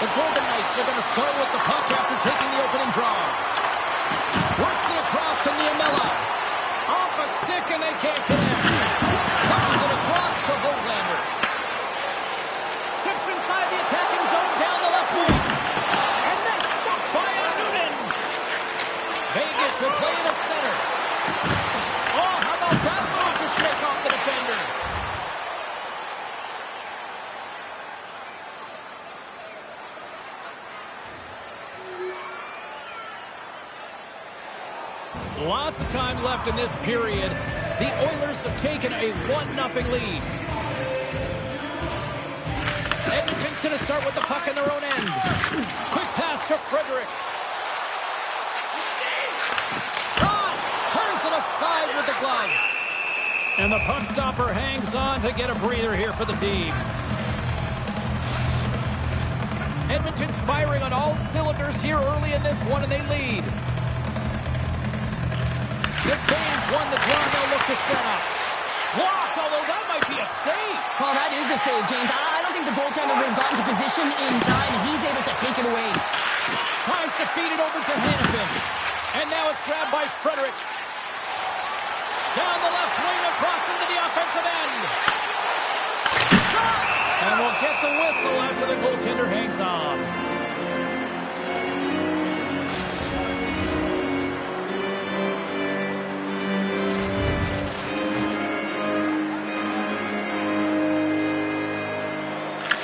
The Golden Knights are going to start with the puck after taking the opening draw. Works it across to Niemela. Off a stick and they can't connect. Pushes it across to Hoglander. Steps inside the attacking zone down the left wing. And that's stopped by Noonan. Vegas will play it at center. Oh, how about that move to shake off the defender? Lots of time left in this period. The Oilers have taken a 1-0 lead. Edmonton's going to start with the puck in their own end. Quick pass to Frederick. Turns it aside with the glove. And the puck stopper hangs on to get a breather here for the team. Edmonton's firing on all cylinders here early in this one, and they lead. McBain's won the draw. They'll look to set up. Blocked, although that might be a save. Well, that is a save, James. I don't think the goaltender would have gotten to position in time, and he's able to take it away. Tries to feed it over to Hannafin. And now it's grabbed by Frederick. Down the left wing, across into the offensive end. And we'll get the whistle after the goaltender hangs on.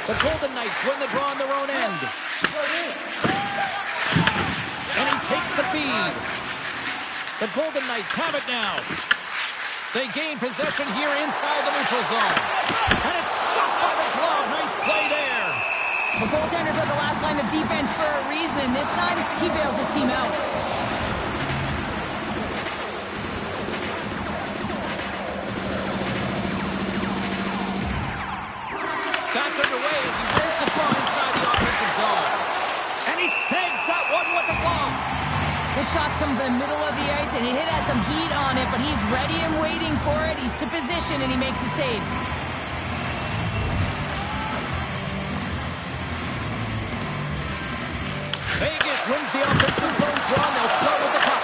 The Golden Knights win the draw on their own end. And he takes the feed. The Golden Knights have it now. They gain possession here inside the neutral zone. And it's stopped by the glove. Nice play there. The goaltenders are the last line of defense for a reason. This time, he bails his team out. Back underway as he wins the draw inside the offensive zone. And he snags that one with the glove. The shots come from the middle of the ice, and it has some heat on it, but he's ready and waiting for it. He's to position, and he makes the save. Vegas wins the offensive zone draw. They'll start with the puck.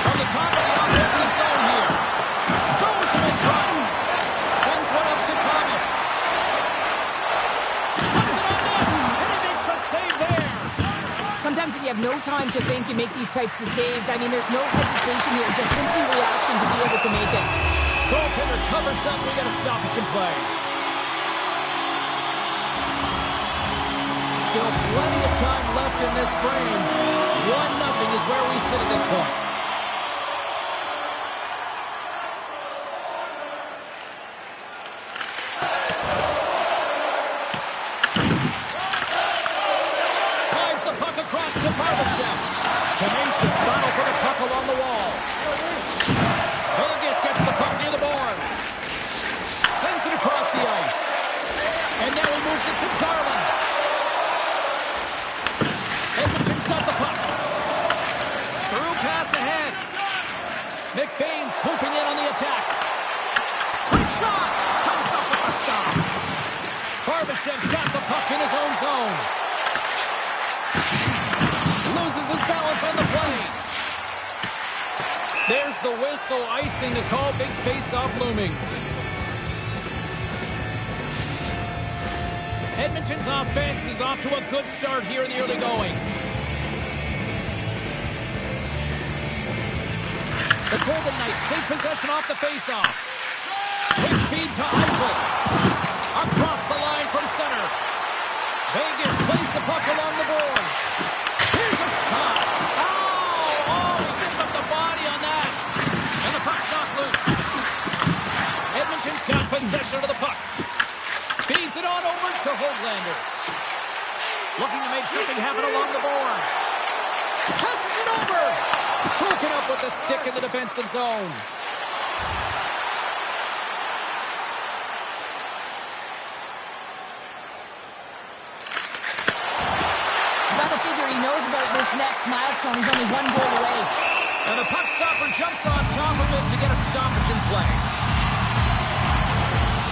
From the top of the offensive zone here. Stones him in front. Sends one up to Thomas. Puts it on net, and he makes a save there. Sometimes when you have no time to think, you make these types of saves. I mean, there's no hesitation here, just simply reaction to be able to make it. Goaltender covers up. We got a stoppage in play. Still plenty of time left in this frame. 1-0 is where we sit at this point. Slides the puck across to Barbashev. Tenacious battle for the puck along the wall. Vegas gets the puck near the boards. Sends it across the ice. And now he moves it to Darlin. Edmonton's got the puck. Through pass ahead. McBain's swooping in on the attack. Quick shot. Comes up with a stop. Barbashev's got the puck in his own zone. Loses his balance on the play. There's the whistle, icing to call. Big face-off looming. Edmonton's offense is off to a good start here in the early goings. The Golden Knights take possession off the face-off. Quick feed to Eichel. Across the line from center. Vegas plays the puck along the boards. Here's a shot. Oh, he gives up the body on that. And the puck's knocked loose. Edmonton's got possession of the puck. Feeds it on over to Hoglander. Looking to make something happen along the boards. Passes it over. Broken up with the stick in the defensive zone. Gotta figure he knows about this next milestone. He's only one goal away. And the puck stopper jumps on top of it to get a stoppage in play.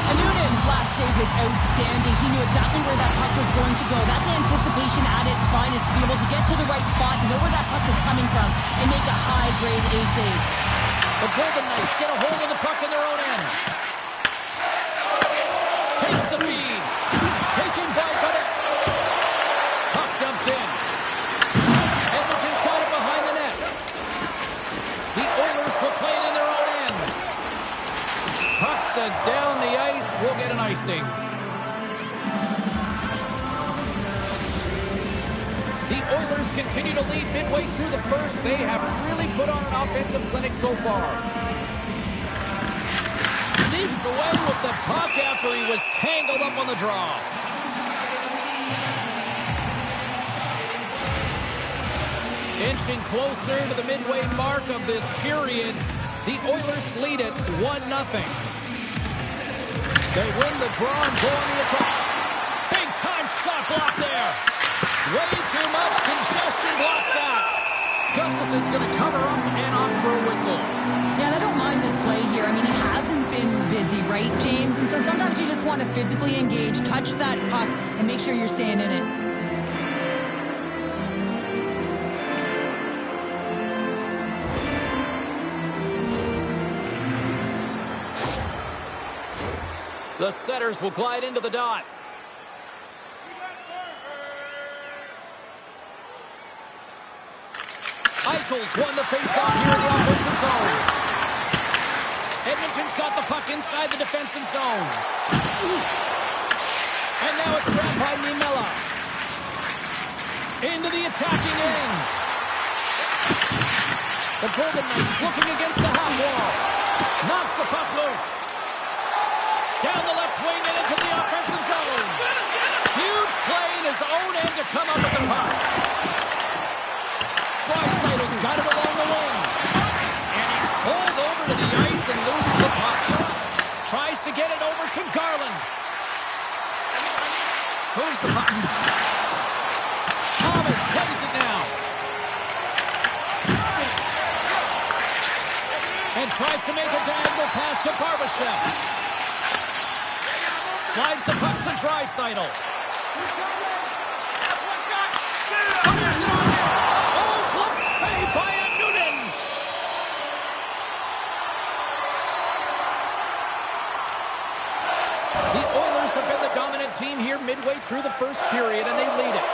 And Noonan's last save was outstanding. He knew exactly where that puck was going to go. That's anticipation at its finest, to be able to get to the right spot, know where that puck is coming from, and make a high-grade A save. The Golden Knights get a hold of the puck in their own end. Takes the feed. Taking back on it. Puck dumped in. Edmonton's got it behind the net. The Oilers will play it in their own end. Puck sent down the ice. We'll get an icing. The Oilers continue to lead midway through the first. They have really put on an offensive clinic so far. Sneaks away with the puck after he was tangled up on the draw. Inching closer to the midway mark of this period, the Oilers lead it 1-0. They win the draw and go on the attack. Big time shot block there. Way too much congestion blocks that. Gustafson's going to cover up and opt for a whistle. Yeah, and I don't mind this play here. I mean, he hasn't been busy, right, James? And so sometimes you just want to physically engage, touch that puck, and make sure you're staying in it. The setters will glide into the dot. Eichel's won the faceoff here in the offensive zone. Edmonton's got the puck inside the defensive zone. And now it's grabbed by Niemela. Into the attacking end. The Golden Knights looking against the half wall. Knocks the puck loose. Down the left wing and into the offensive zone. Huge play in his own end to come up with the puck. Draisaitl got it along the wing. And he's pulled over to the ice and loses the puck. Tries to get it over to Garland. Who's the puck? Thomas plays it now. And tries to make a diagonal pass to Barbashev. Slides the puck to Draisaitl. Saved by Noonan. The Oilers have been the dominant team here midway through the first period, and they lead it.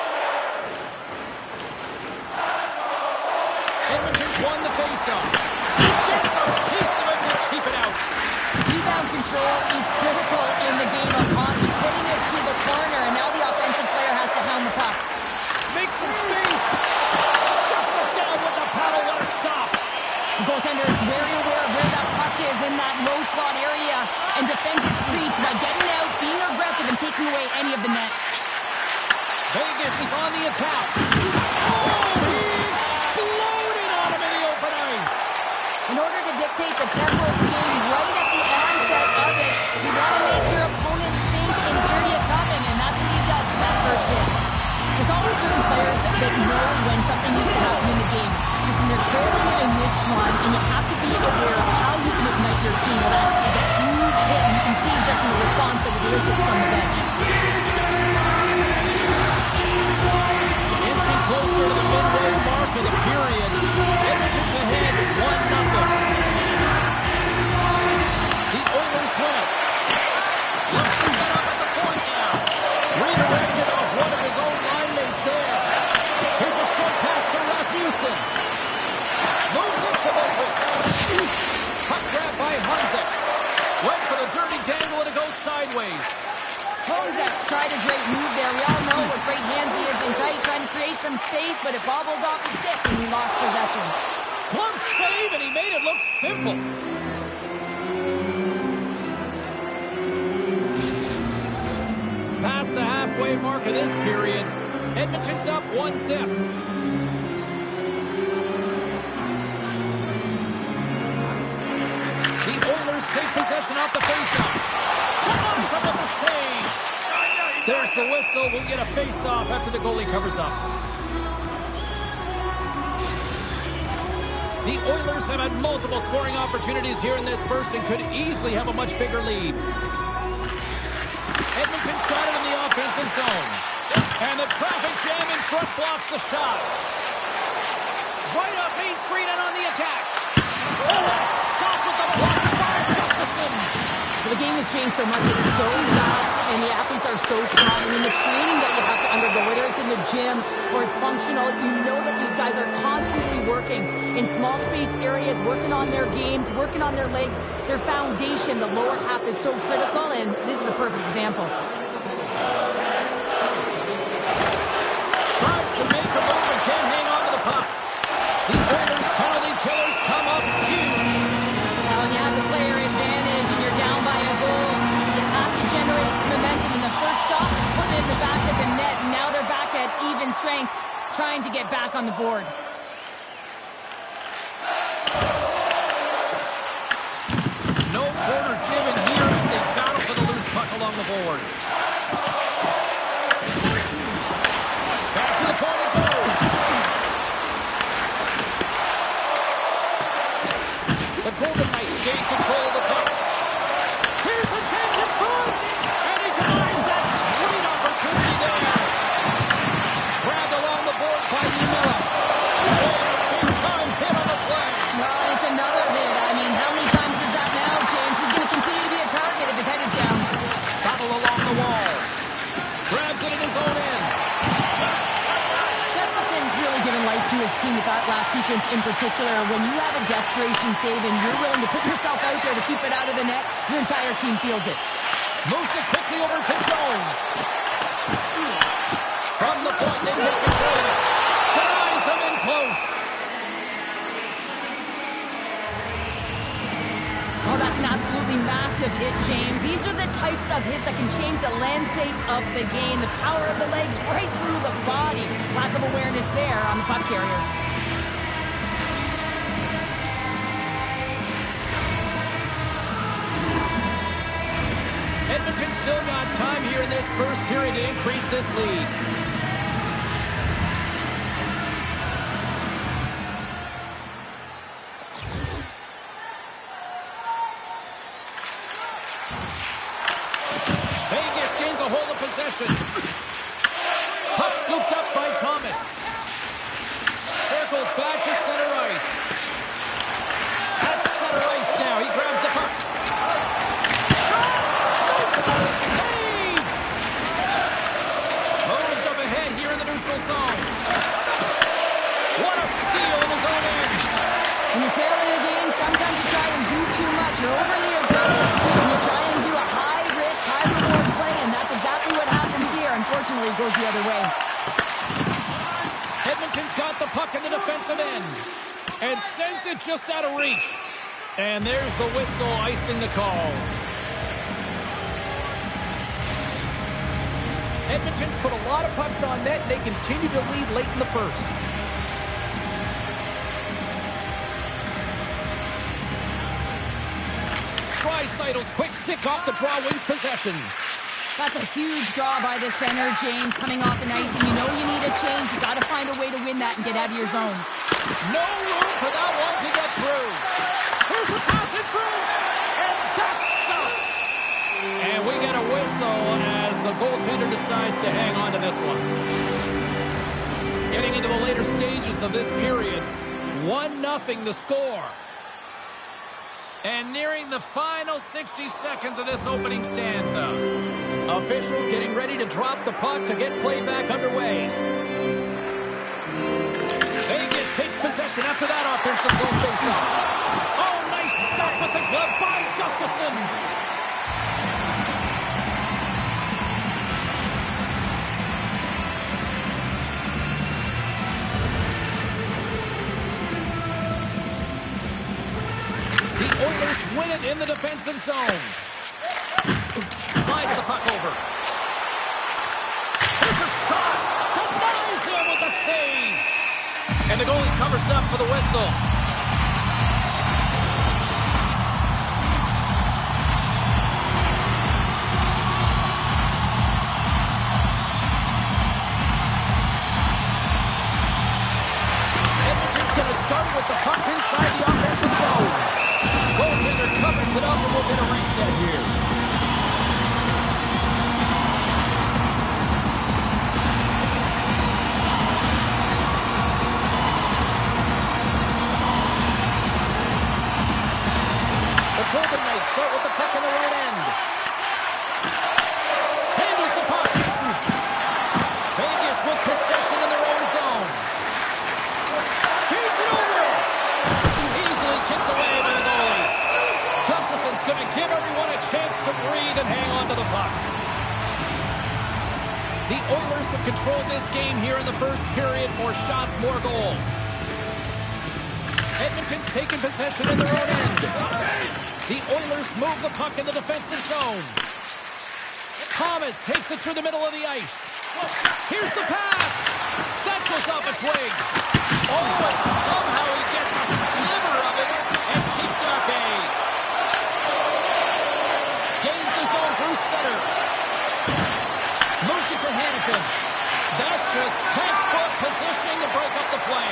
Edmonton's won the faceoff. He gets a piece of it to keep it out. Rebound control is critical in the game of hockey. Putting it to the corner, and now the offensive player has to hound the puck. Makes some space. Shuts it down with the paddle. What a stop. The goaltender is very aware of where that puck is in that low slot area and defends his crease by getting out, being aggressive, and taking away any of the net. Vegas is on the attack. Oh, he exploded on him in the open ice. In order to dictate the tempo of the game right at the onset of it, you want to make your opponent think and hear you coming, and that's what he does with that first hit. There's always certain players that know when something needs to happen in the game. Listen, they're trailing in this one, and you have to be aware of how you can ignite your team. Well, that is a huge hit, and you can see just in the response that it elicits from the bench. Inching closer to the midway mark of the period. Edmonton's ahead 1-0. The Oilers win it. Looks to set up at the point now. Redirected off one of his own line mates there. Here's a short pass to Rasmussen. Moves it to Botus. Puck grab by Honzek. Went for the dirty dangle and it goes sideways. Honzek's tried a great move there. We all know what great hands he is in tight, trying to create some space, but it bobbles off his stick and he lost possession. Glove save, and he made it look simple. Past the halfway mark of this period, Edmonton's up 1-0. The Oilers take possession off the faceoff. Comes up with the save. There's the whistle. We'll get a faceoff after the goalie covers up. The Oilers have had multiple scoring opportunities here in this first and could easily have a much bigger lead. Edmonton's got it in the offensive zone. And the traffic jam in front blocks the shot. Right up Main Street and on the attack. Oh, a stop with the block by Gustafson. Well, the game has changed so much. It's so fast, and the athletes are so strong. I mean, the training that you have to undergo, whether it's in the gym or it's functional, you know that these guys are constantly working in small space areas, working on their games, working on their legs. Their foundation, the lower half, is so critical, and this is a perfect example. Tries to make a move and can't hang on to the puck. The Oilers' penalty killers come up huge. Now, when you have the player advantage and you're down by a goal, you have to generate some momentum, and the first stop is putting it in the back of the net, and now they're back at even strength, trying to get back on the board. No quarter given here as they battle for the loose puck along the boards. Back to the point it goes. The Golden Knights gain control of the puck. Here's the chance in front. And he denies that great opportunity there. Grabbed along the board by Miller. Big time hit on the play. Well, it's another hit. I mean, how many times is that now, James? He's going to continue to be a target if his head is down. Battle along the wall. Grabs it in his own end. Gustafson's really given life to his team with that last sequence in particular. When you have a desperation save and you're willing to put yourself out there to keep it out of the net, your entire team feels it. Moves it quickly over to Jones. From the point, they take control of it. Denies him in close. Oh, that's an absolutely massive hit, James. These are the types of hits that can change the landscape of the game. The power of the legs right through the body. Lack of awareness there on the puck carrier. Edmonton still got time here in this first period to increase this lead. Vegas gains a hold of possession. Puck scooped up by Thomas. Circles back to center ice. At center ice now. He grabs the puck. Moved up ahead here in the neutral zone. What a steal in his own end. When you're trailing a game, sometimes you try and do too much. You're overly aggressive, and you try and do a high-risk, high-reward play, and that's exactly what happens here. Unfortunately, it goes the other way. Edmonton's got the puck in the defensive end and sends it just out of reach. And there's the whistle icing the call. Edmonton's put a lot of pucks on net. They continue to lead late in the first. Draisaitl quick stick off the draw wins possession. That's a huge draw by the center, James, coming off the ice, and you know you need a change. You got to find a way to win that and get out of your zone. No room for that one to get through. Here's a pass in front, and that's stopped. And we get a whistle as the goaltender decides to hang on to this one. Getting into the later stages of this period, 1-0 the score. And nearing the final 60 seconds of this opening stanza. Officials getting ready to drop the puck to get play back underway. Vegas takes possession after that offensive zone faceoff. Oh, nice stop with the glove by Gustafson. The Oilers win it in the defensive zone. Slides the puck over. Here's a shot. Denies him with a save. And the goalie covers up for the whistle. Edmonton's going to start with the puck inside the offensive zone. Goaltender covers it up, and we'll get a reset here. chance to breathe and hang on to the puck. The Oilers have controlled this game here in the first period. More shots, more goals. Edmonton's taken possession in their own end. The Oilers move the puck in the defensive zone. Thomas takes it through the middle of the ice. Here's the pass. That goes off a twig. Oh, and somehow he gets a sliver of it and keeps it at bay. Gains the zone through center. Moves it to Hanifin. That's just textbook positioning to break up the play.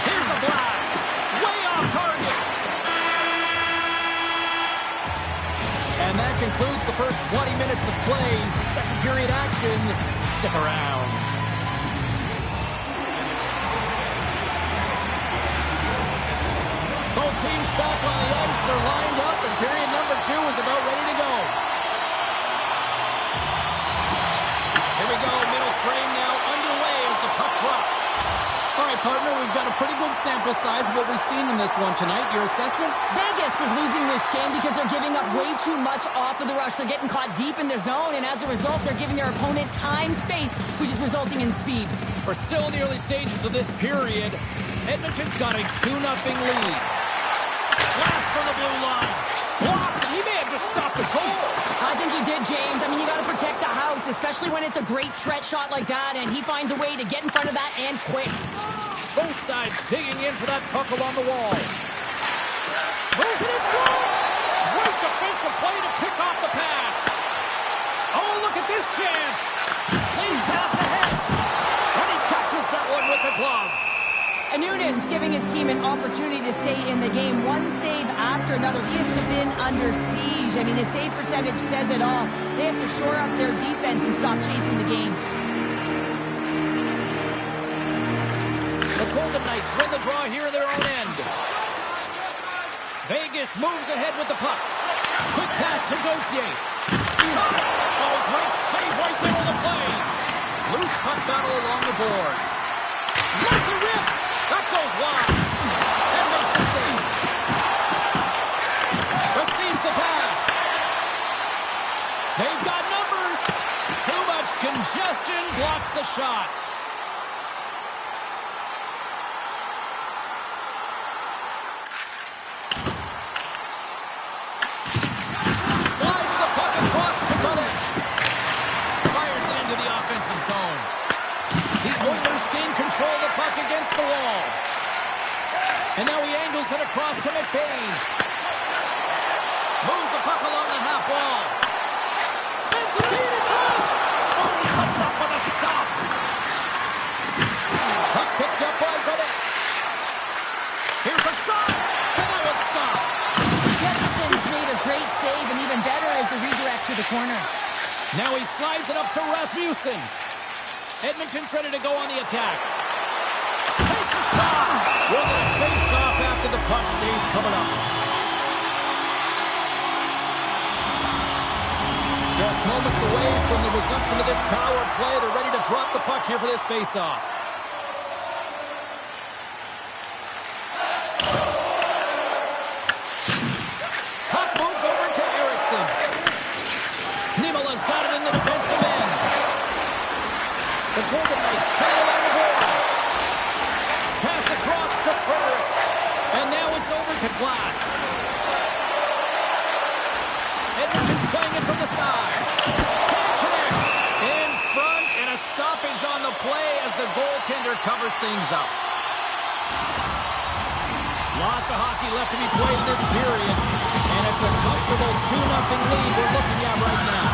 Here's a blast. Way off target. And that concludes the first 20 minutes of play. Second period action. Stick around. Both teams back on the ice. They're lined up, and period number 2 is about ready to go. Here we go. Middle frame now underway as the puck drops. All right, partner, we've got a pretty good sample size of what we've seen in this one tonight. Your assessment? Vegas is losing this game because they're giving up way too much off of the rush. They're getting caught deep in the zone, and as a result, they're giving their opponent time, space, which is resulting in speed. We're still in the early stages of this period. Edmonton's got a 2-0 lead. Blast from the blue line. Blocked, and he may have just stopped the goal. I think he did, James. I mean, you got to protect the house, especially when it's a great threat shot like that, and he finds a way to get in front of that and quick. Both sides digging in for that puck along the wall. Moves it in front. Great defensive play to pick off the pass. Oh, look at this chance. Clean pass ahead. And he catches that one with the glove. And Noonan's giving his team an opportunity to stay in the game. One save after another. He has been under siege. I mean, his save percentage says it all. They have to shore up their defense and stop chasing the game. The Golden Knights win the draw here in their own end. Vegas moves ahead with the puck. Quick pass to Gauthier. Shot! Oh, great save right there on the play. Loose puck battle along the boards. Lets it rip. That goes wide. And makes the save. Receives the pass. They've got numbers. Too much congestion blocks the shot. Slides the puck across to Bullet. Fires it into the offensive zone. The Oilers gain control of the puck against the wall. And now he angles it across to McBain. Moves the puck along the half wall. Sends the feed in front. Oh, he comes up with a stop. Puck picked up by Bullet. Here's a shot. And that was stopped. Jessensen's made a great save, and even better is the redirect to the corner. Now he slides it up to Rasmussen. Edmonton's ready to go on the attack. Takes a shot. With a face-off after the puck stays coming up. Just moments away from the resumption of this power play. They're ready to drop the puck here for this face-off. Puck moved over to Eriksson. Niemela's got it in the defensive end. The Golden Knights carry along the boards. Pass across to Frederick. And now it's over to Glass. Edmonton's playing it from the side. Can't connect. In front, and a stoppage on the play as the goaltender covers things up. Lots of hockey left to be played in this period. And it's a comfortable 2-0 lead we're looking at right now.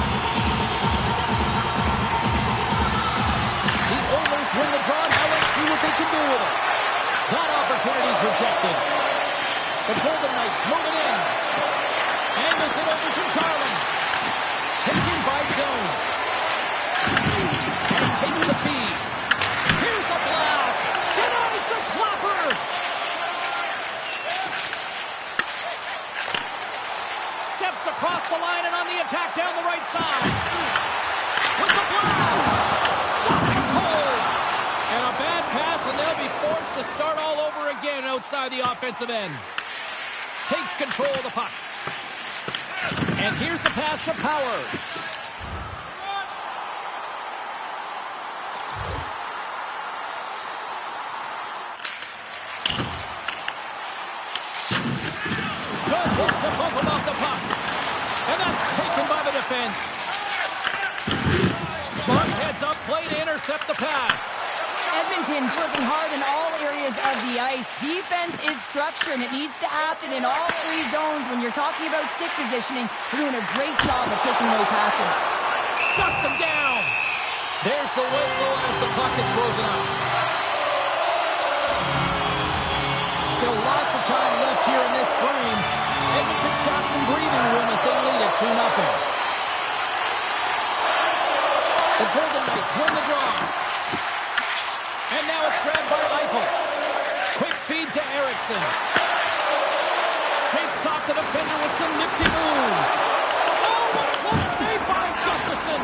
The Oilers win the draw. Now let's see what they can do with it. That opportunity's rejected. The Golden Knights moving in. Angles it over to Garland. Taken by Jones. And takes the feed. Here's a blast. Denies the clapper. Steps across the line and on the attack down the right side. With the blast. Stops him cold. And a bad pass, and they'll be forced to start all over again outside the offensive end. Takes control of the puck. And here's the pass to Power. Good work to bump him off the puck. And that's taken by the defense. Smart heads up play to intercept the pass. Edmonton's working hard in all areas of the ice. Defense is structure, and it needs to happen in all three zones. When you're talking about stick positioning, they're doing a great job of taking away passes. Shuts him down. There's the whistle as the puck is frozen up. Still lots of time left here in this frame. Edmonton's got some breathing room as they lead it 2-0. The Golden Knights win the draw. And now it's grabbed by Eichel. Quick feed to Eriksson. Shakes off the defender with some nifty moves. Oh, what a close save by Gustafsson.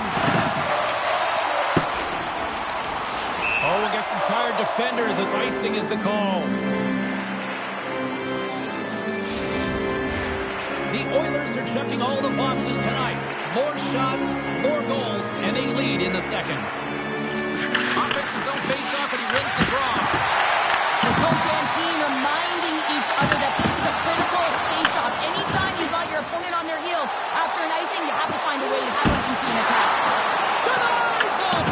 Oh, we'll get some tired defenders as icing is the call. The Oilers are checking all the boxes tonight. More shots, more goals, and they lead in the second. Offenses zone face-off, and he wins the draw. The coach and team reminding each other that this is a critical face-off. Anytime you've got your opponent on their heels, after an icing, you have to find a way to have urgency in attack. Denies him!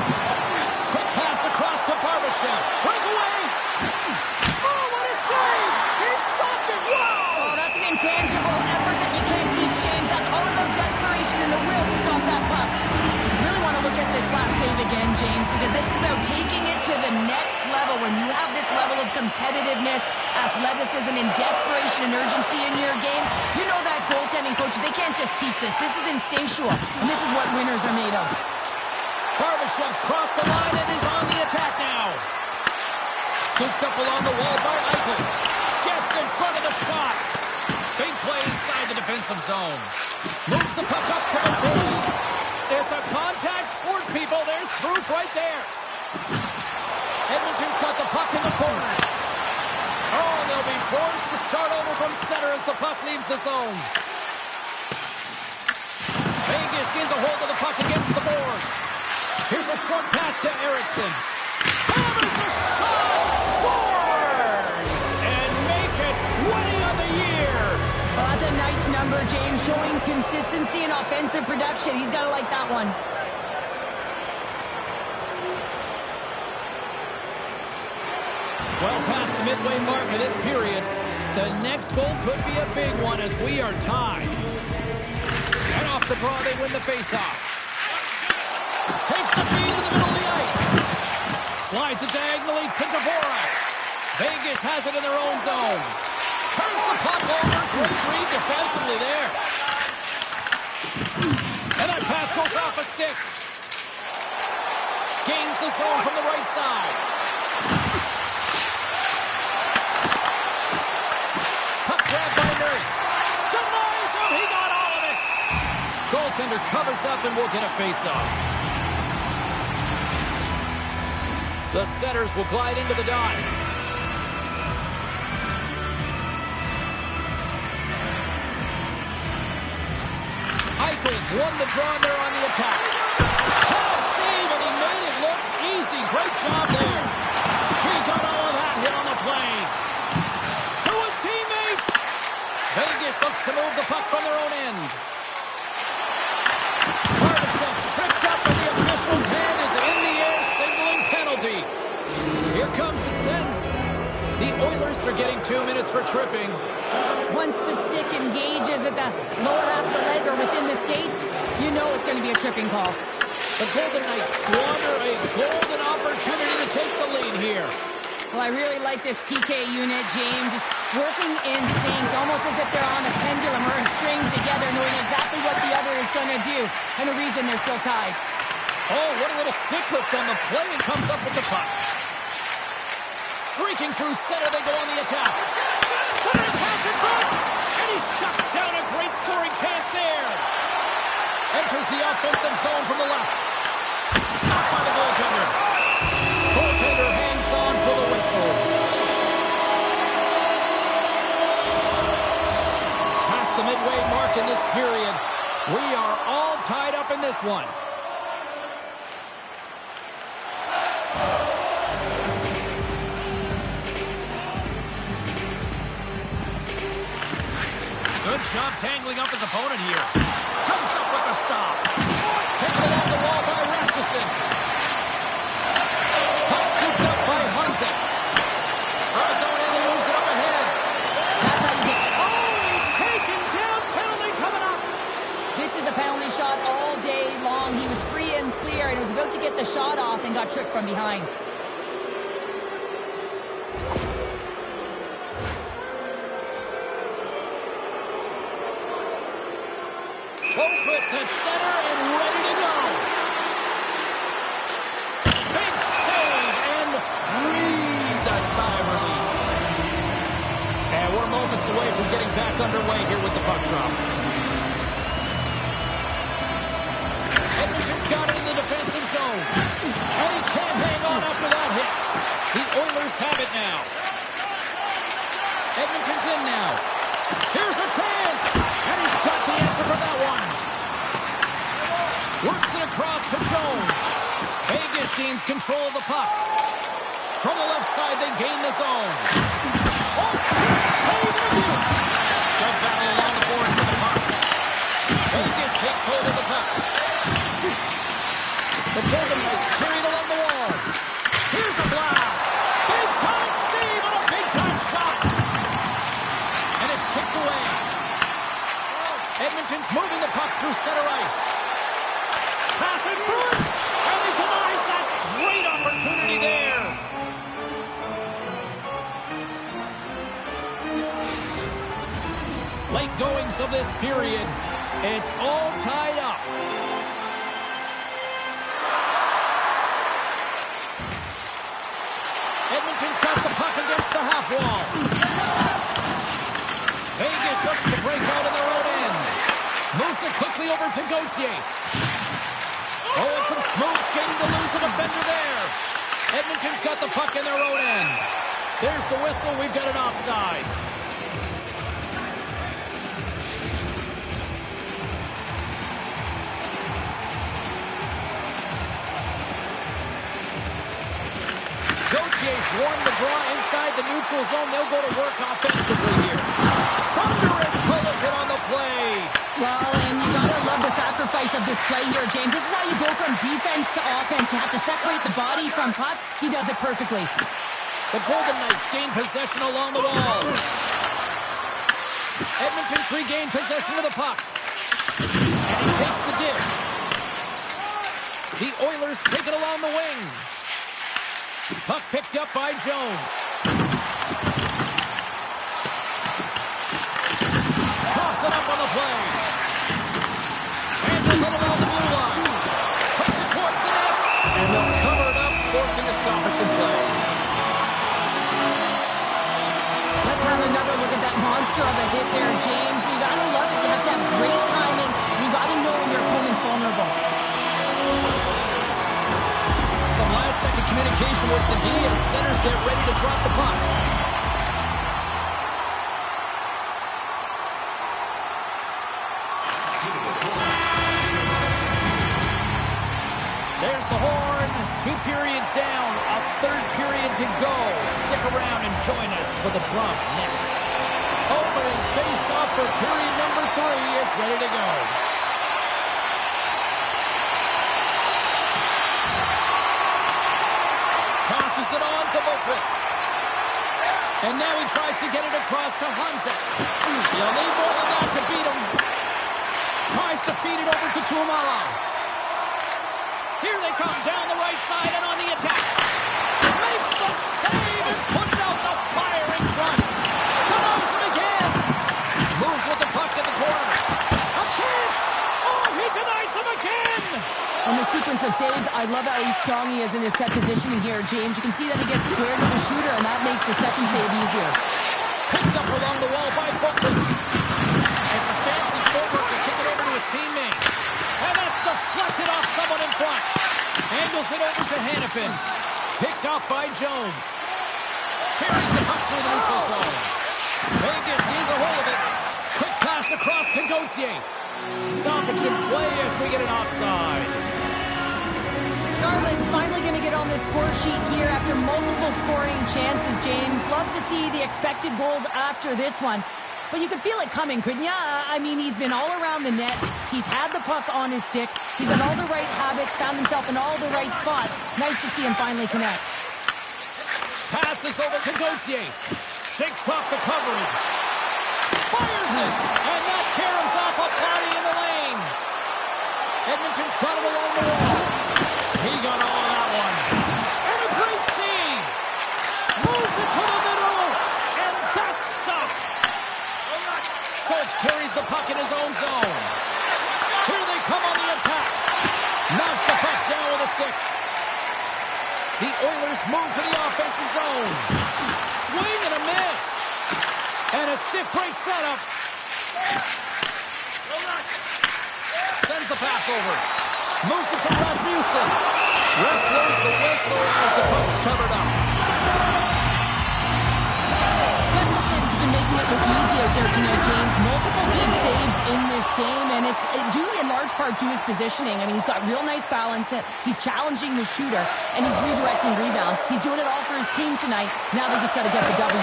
Quick pass across to Barbashev. Breakaway! Oh, what a save! He stopped it! Wow! Oh, that's an intangible effort that you can't teach, James. That's all about desperation and the will to stop that puck. You really want to look at this last save again, James, because this is about taking it to the next level. When you have this level of competitiveness, athleticism, and desperation and urgency in your game, you know that goaltending coaches, they can't just teach this. This is instinctual, and this is what winners are made of. Barbashev's crossed the line and is on the attack now. Scooped up along the wall by Eichel. Gets in front of the shot. Big play inside the defensive zone. Moves the puck up to the goal. It's a contact sport, people. There's proof right there. Edmonton's got the puck in the corner. Oh, they'll be forced to start over from center as the puck leaves the zone. Vegas gains a hold of the puck against the boards. Here's a short pass to Eriksson. Hammers a shot! Scores! And make it 20 on the year! Well, that's a nice number, James, showing consistency and offensive production. He's got to like that one. Well past the midway mark of this period, the next goal could be a big one as we are tied. And off the draw, they win the faceoff. Takes the feed in the middle of the ice. Slides it diagonally to Dvorak. Vegas has it in their own zone. Turns the puck over. Great read defensively there. And that pass goes off a stick. Gains the zone from the right side. Puck grabbed by Nurse. Denies him. He got all of it. Goaltender covers up and will get a face-off. The setters will glide into the dot. Eichel's won the draw there on the attack. Hard save, and he made it look easy. Great job there. He got all of that hit on the play. To his teammates. Vegas looks to move the puck from their own end. Barbashev's tripped up, and the official's hand is in the air, signaling penalty. Here comes the sentence. The Oilers are getting 2 minutes for tripping. Once the stick engages at the lower half of the leg or within the skates, you know it's going to be a tripping call. The Golden Knights squander a golden opportunity to take the lead here. Well, I really like this PK unit, James. Just working in sync, almost as if they're on a pendulum or a string together, knowing exactly what the other is going to do, and the reason they're still tied. Oh, what a little stick lift on the play, and comes up with the puck. Streaking through center, they go on the attack. Centering pass in front, and he shuts down a great scoring chance there. Enters the offensive zone from the left. Stopped by the goaltender. Goaltender hangs on for the whistle. Past the midway mark in this period, We are all tied up in this one. Good job tangling up his opponent here. Comes up with the stop. Taken along the wall by Rasmussen. Puck scooped up by Hunzik. From his own end, he moves it up ahead. That's how you get it. Oh, he's taken down. Penalty coming up. This is a penalty shot all day long. He was free and clear and was about to get the shot off and got tricked from behind. Focus at center and ready to go. Big save and breathe a sigh of relief. And we're moments away from getting back underway here with the puck drop. Edmonton's got it in the defensive zone. And he can't hang on after that hit. The Oilers have it now. Edmonton's in now. Here's a chance. And he's got the answer for that one. Works it across to Jones. Vegas gains control of the puck. From the left side, they gain the zone. Oh, save and abuse. Good battle along the boards with the puck. Vegas takes hold of the puck. The Golden Knights carried along the wall. Here's a blast. Big-time save and a big-time shot. And it's kicked away. Edmonton's moving the puck through center ice. Pass in front. And he denies that great opportunity there. Late goings of this period. It's all tied up. Edmonton's got the puck against the half wall. Vegas looks to break out in their own end. Moves it quickly over to Gauthier. Oh, and some smooth skating to lose a defender there. Edmonton's got the puck in their own end. There's the whistle. We've got an offside. Gauthier's won the draw inside the neutral zone. They'll go to work offensively here. Thunderous collision on the play. Well, and you gotta love the sacrifice of this play here, James. This is how you go from defense to offense. You have to separate the body from puck. He does it perfectly. The Golden Knights gain possession along the wall. Edmonton's regained possession of the puck. And he takes the dish. The Oilers take it along the wing. Puck picked up by Jones. Toss it up on the play. And goes along the blue line. Puts it towards the net. And they'll cover it up, forcing a stoppage in play. Let's have another look at that monster of a hit there, James. You gotta love it. You have to have great timing. You gotta know when your opponent's vulnerable. Some last-second communication with the D as centers get ready to drop the puck. There's the horn. 2 periods down. A third period to go. Stick around and join us for the drop next. Opening face-off for period number 3 is ready to go. Tosses it on to Boqvist. And now he tries to get it across to Hunzik. You'll need more than that to beat him. Tries to feed it over to Tuomala. Here they come down the right side and on the attack. Makes the save and puts out the fire in front. Denies him again. Moves with the puck in the corner. A chance. Oh, he denies him again. On the sequence of saves, I love how strong he is in his set positioning here, James. You can see that he gets squared to the shooter, and that makes the second save easier. Picked up along the wall by Boqvist. It's a fancy footwork to kick it over to his teammate. And that's deflected off someone in front. Angles it over to Hannafin. Picked off by Jones. Carries the puck through the neutral zone. Vegas needs a hold of it. Quick pass across to Gauthier. Stoppage in play as we get an offside. Charlotte's finally going to get on the score sheet here after multiple scoring chances, James. Love to see the expected goals after this one. But you could feel it coming, couldn't you? I mean, he's been all around the net. He's had the puck on his stick. He's had all the right habits, found himself in all the right spots. Nice to see him finally connect. Passes over to Gauthier. Shakes off the coverage. Fires it! And that caroms off a party in the lane. Edmonton's got it along the wall. He got all of that one. And a great save. Moves it to the middle. And that's stuffed. Schultz carries the puck in his own zone. Here they come on the attack. Knocks the puck down with a stick. The Oilers move to the offensive zone. Swing and a miss. And a stick breaks that up. Sends the pass over. Moves it to Rasmussen. Ref blows the whistle as the puck's covered up. Rasmussen's been making it look easy out there tonight, James. Multiple big saves in this game, and it's due in large part to his positioning. I mean, he's got real nice balance. He's challenging the shooter, and he's redirecting rebounds. He's doing it all for his team tonight. Now they just got to get the W.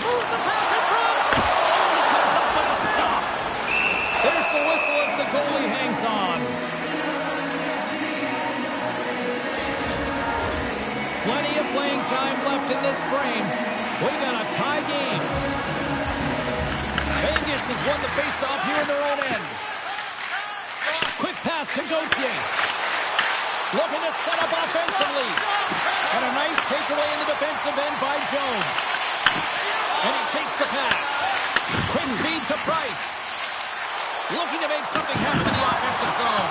Moves the pass in front. And he comes up with a stop. There's the whistle as the goalie hangs on. Plenty of playing time left in this frame. We got a tie game. Vegas has won the faceoff here in their own end. Quick pass to Gauthier. Looking to set up offensively. And a nice takeaway in the defensive end by Jones. And he takes the pass. Quick feed to Price. Looking to make something happen in the offensive zone.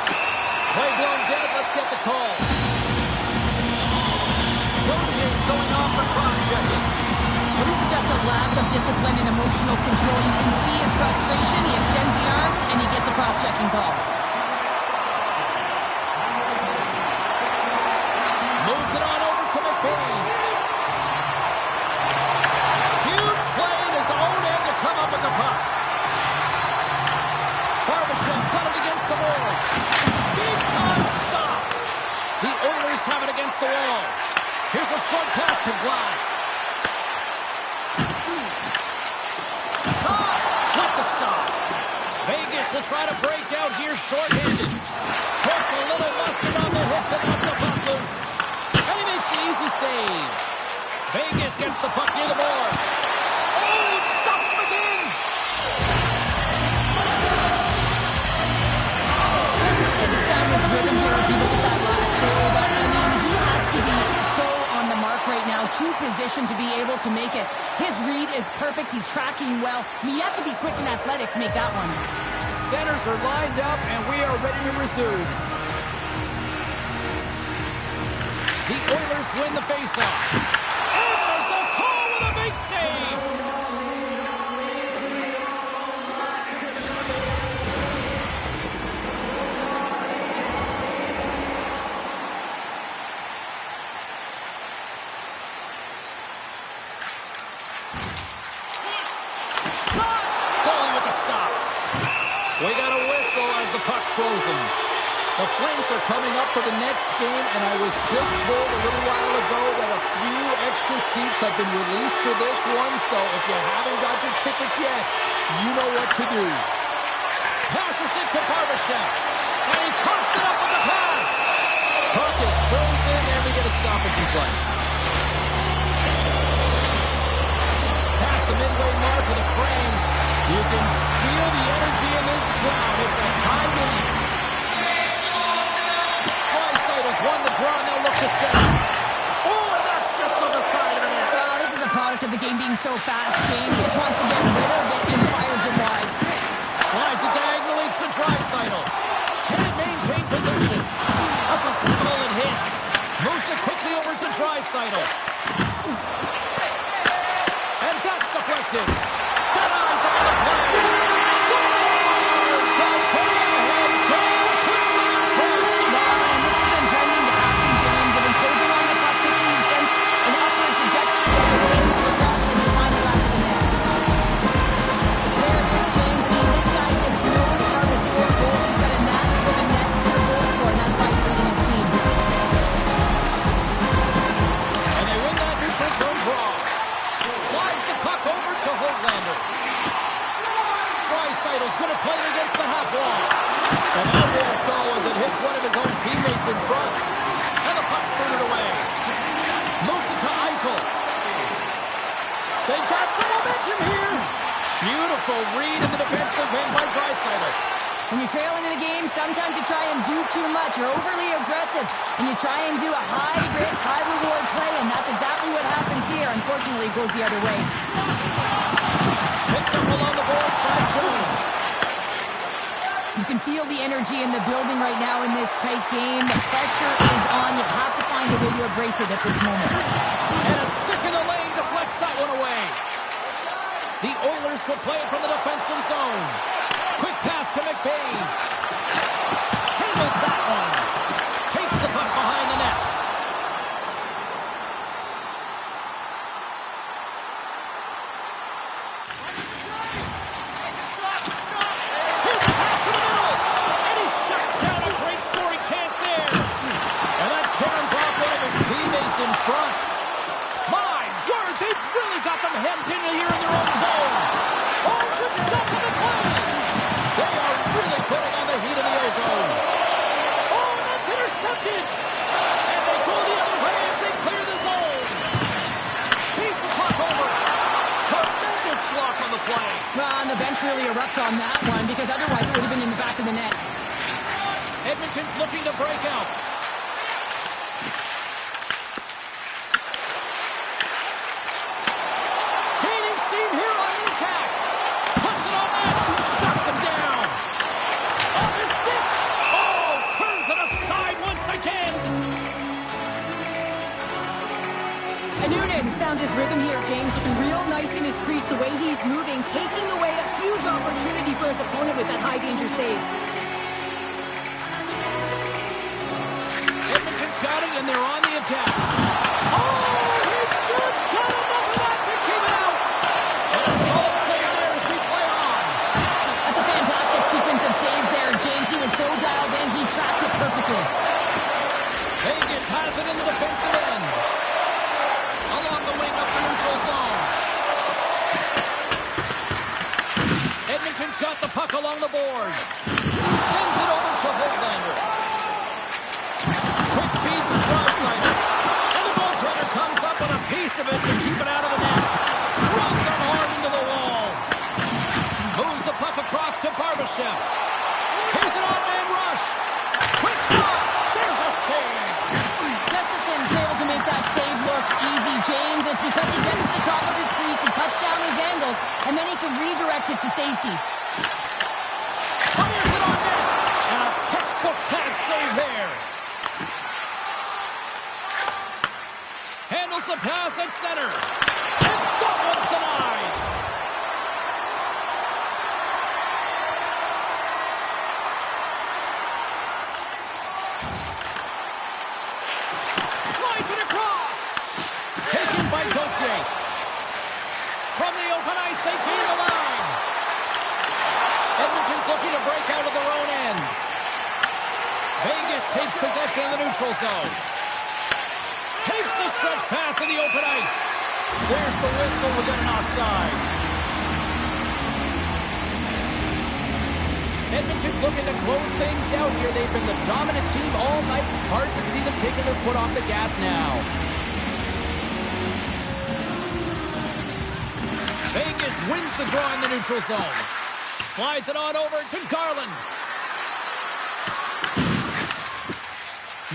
Play blown dead. Let's get the call. Gauthier's going off for cross-checking. Well, this is just a lack of discipline and emotional control. You can see his frustration. He extends the arms, and he gets a cross-checking call. Moves it on over to McBain. Huge play in his own end to come up with the puck. Barbashev's got it against the boards. Big time stop. The Oilers have it against the wall. Here's a short pass to Glass. Shot with the stop. Vegas will try to break out here short-handed. Puts a little mustard on the hip to knock the puck loose. And he makes the easy save. Vegas gets the puck near the boards. Oh, it stops him again. Rasmussen's found his rhythm here as we look at that last save. I mean, he has to be so on the mark right now, true position to be able to make it. His read is perfect. He's tracking well. I mean, you have to be quick and athletic to make that one. Centers are lined up, and we are ready to resume. The Oilers win the faceoff. Answers the call with a big save. We got a whistle as the puck's frozen. The Flames are coming up for the next game, and I was just told a little while ago that a few extra seats have been released for this one, so if you haven't got your tickets yet, you know what to do. Passes it to Barbashev, and he coughs it up with the pass. Puck is frozen, and we get a stoppage in play. Past the midway mark of the frame, you can feel the energy in this crowd. It's a tie game. Has won the draw, now looks to set up. Oh, and that's just on the side of the net. Well, this is a product of the game being so fast. James just wants to get rid of it and fires it wide. Slides it diagonally to Draisaitl. Can't maintain position. That's a solid hit. Moves it quickly over to Draisaitl. And that's deflected. Got eyes on the play. Scores! The go-ahead goal puts them in front. And this has been trending to happen, James. They've been closing on the puck quickly. You've sensed an upward trajectory as the game progresses and they find the back of the net. There it is, James. I mean, this guy just Draisaitl's going to play it against the half wall. And that won't go as it hits one of his own teammates in front. And the puck's booted away. Moves it to Eichel. They've got some momentum here. Beautiful read in the defensive end by Draisaitl. When you're trailing in a game, sometimes you try and do too much. You're overly aggressive, and you try and do a high-risk, high-reward play, and that's exactly what happens here. Unfortunately, it goes the other way. Picked up along the boards by Jones. You can feel the energy in the building right now in this tight game. The pressure is on. You have to find a way to embrace it at this moment. And a stick in the lane deflects that one away. The Oilers will play it from the defensive zone. Quick pass to McBain. Handles that one. Takes the puck behind the net. Here's a pass to the middle. And he shuts down a great scoring chance there. And that caroms off one of his teammates in front. My word, they've really got them hemmed in here in their own zone. Oh, good stuff on the play. They are really putting on the heat in the ozone. Oh, that's intercepted. And they go the other way as they clear the zone. Feeds the puck over. Tremendous block on the play. Well, and the bench really erupts on that one because otherwise it would have been in the back of the net. Edmonton's looking to break out. Gaining steam here on the attack. Puts it on net. Shuts him down. Off his stick. Oh, turns it aside once again. And Noonan's found his rhythm here, James. Looking real nice in his crease, the way he's moving, taking away a huge opportunity for his opponent with that high-danger save. Edmonton's got it, and they're on the attack. Oh, he just got enough of that to keep it out. And a solid save there as we play on. That's a fantastic sequence of saves there, James. He was so dialed in, he tracked it perfectly. Vegas has it in the defensive end. Along the wing up the neutral zone. Edmonton's got the puck along the boards. Sends it over to Holtlander. Quick feed to Draisaitl. And the goaltender comes up with a piece of it to keep it out of the net. Runs him hard into the wall. Moves the puck across to Barbashev. Here's an odd-man rush. Quick shot. There's a save. Gustafson's able to make that save look easy, James. It's because he gets to the top of his crease, he cuts down his angles, and then he can redirect it to safety. Fires it on net. And a textbook pad save there. Handles the pass at center. And that one's denied. Slides it across. Taken by Gauthier. From the open ice, they gain the line. Edmonton's looking to break out of their own end. Vegas takes possession of the neutral zone. Takes the stretch pass in the open ice. There's the whistle. We got an offside. Edmonton's looking to close things out here. They've been the dominant team all night. Hard to see them taking their foot off the gas now. Vegas wins the draw in the neutral zone. Slides it on over to Garland.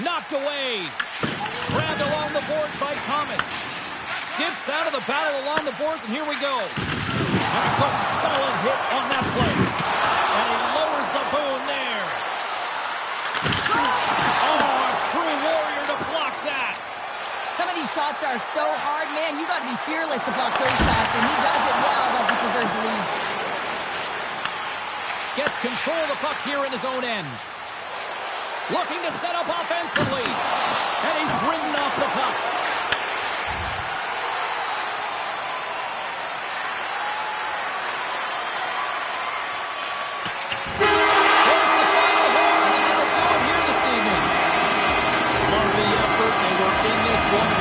Knocked away. Grabbed along the boards by Thomas. Skips out of the battle along the boards, and here we go. And a good solid hit on that play. And he lowers the boom there. Oh, a true warrior to block that. Some of these shots are so hard, man. You got to be fearless to block those shots, and he does it well as he preserves the lead. Gets control of the puck here in his own end. Looking to set up offensively. And he's ridden off the puck. There's the final horn, and that'll do it here this evening. Love the effort. They were in this one.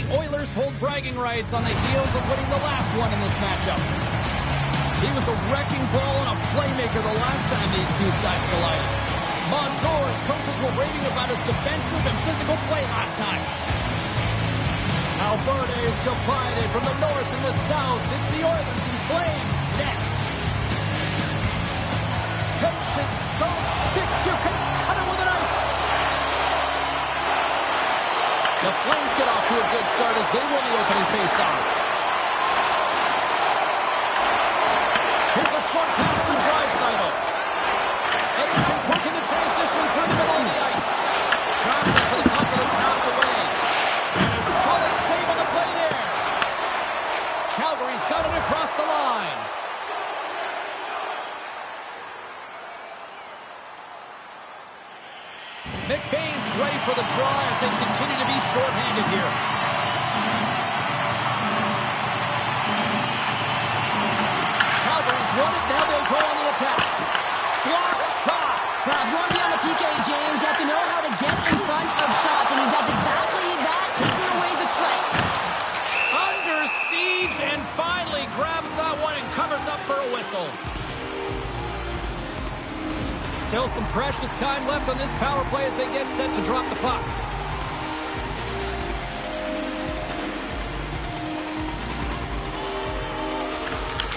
the Oilers hold bragging rights on the heels of winning the last one in this matchup. He was a wrecking ball and a playmaker the last time these two sides collided. Montour's coaches were raving about his defensive and physical play last time. Alberta is divided from the north and the south. It's the Oilers and Flames next. Tension so thick you can cut it with a knife. The Flames get off to a good start as they win the opening faceoff. Here's a short pass to Draisaitl. Edmonton's working the transition through the middle of the ice. Johnson for the puck that is knocked away. And a solid save on the play there. Calgary's got it across the line. McBain's ready for the draw as they continue to be shorthanded here. Calgary's run it, now they'll go on the attack. Block shot. Well, if you want to be on the PK, James, you have to know how to get in front of shots, and he does exactly that, taking away the threat. Under siege and finally grabs that one and covers up for a whistle. Still some precious time left on this power play as they get set to drop the puck.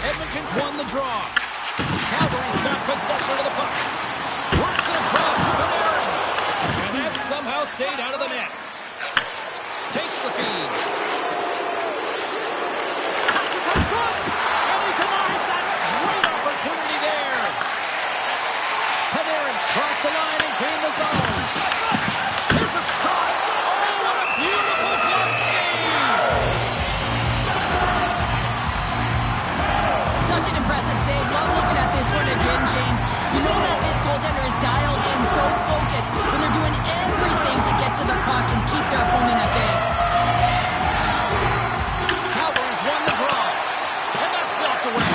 Edmonton's won the draw. Calgary's got possession of the puck. Works it across to Panarin. And that somehow stayed out of the net. Takes the feed. Passes up front. And he denies that great opportunity there. Panarin's crossed the line and gained the zone. Here's a shot. Oh, what a beautiful glove save. Such an impressive save. Love looking at this one again, James. You know that this goaltender is dialed in, so focused when they're doing everything to get to the puck and keep their opponent at bay. Calgary's won the draw. And that's blocked away.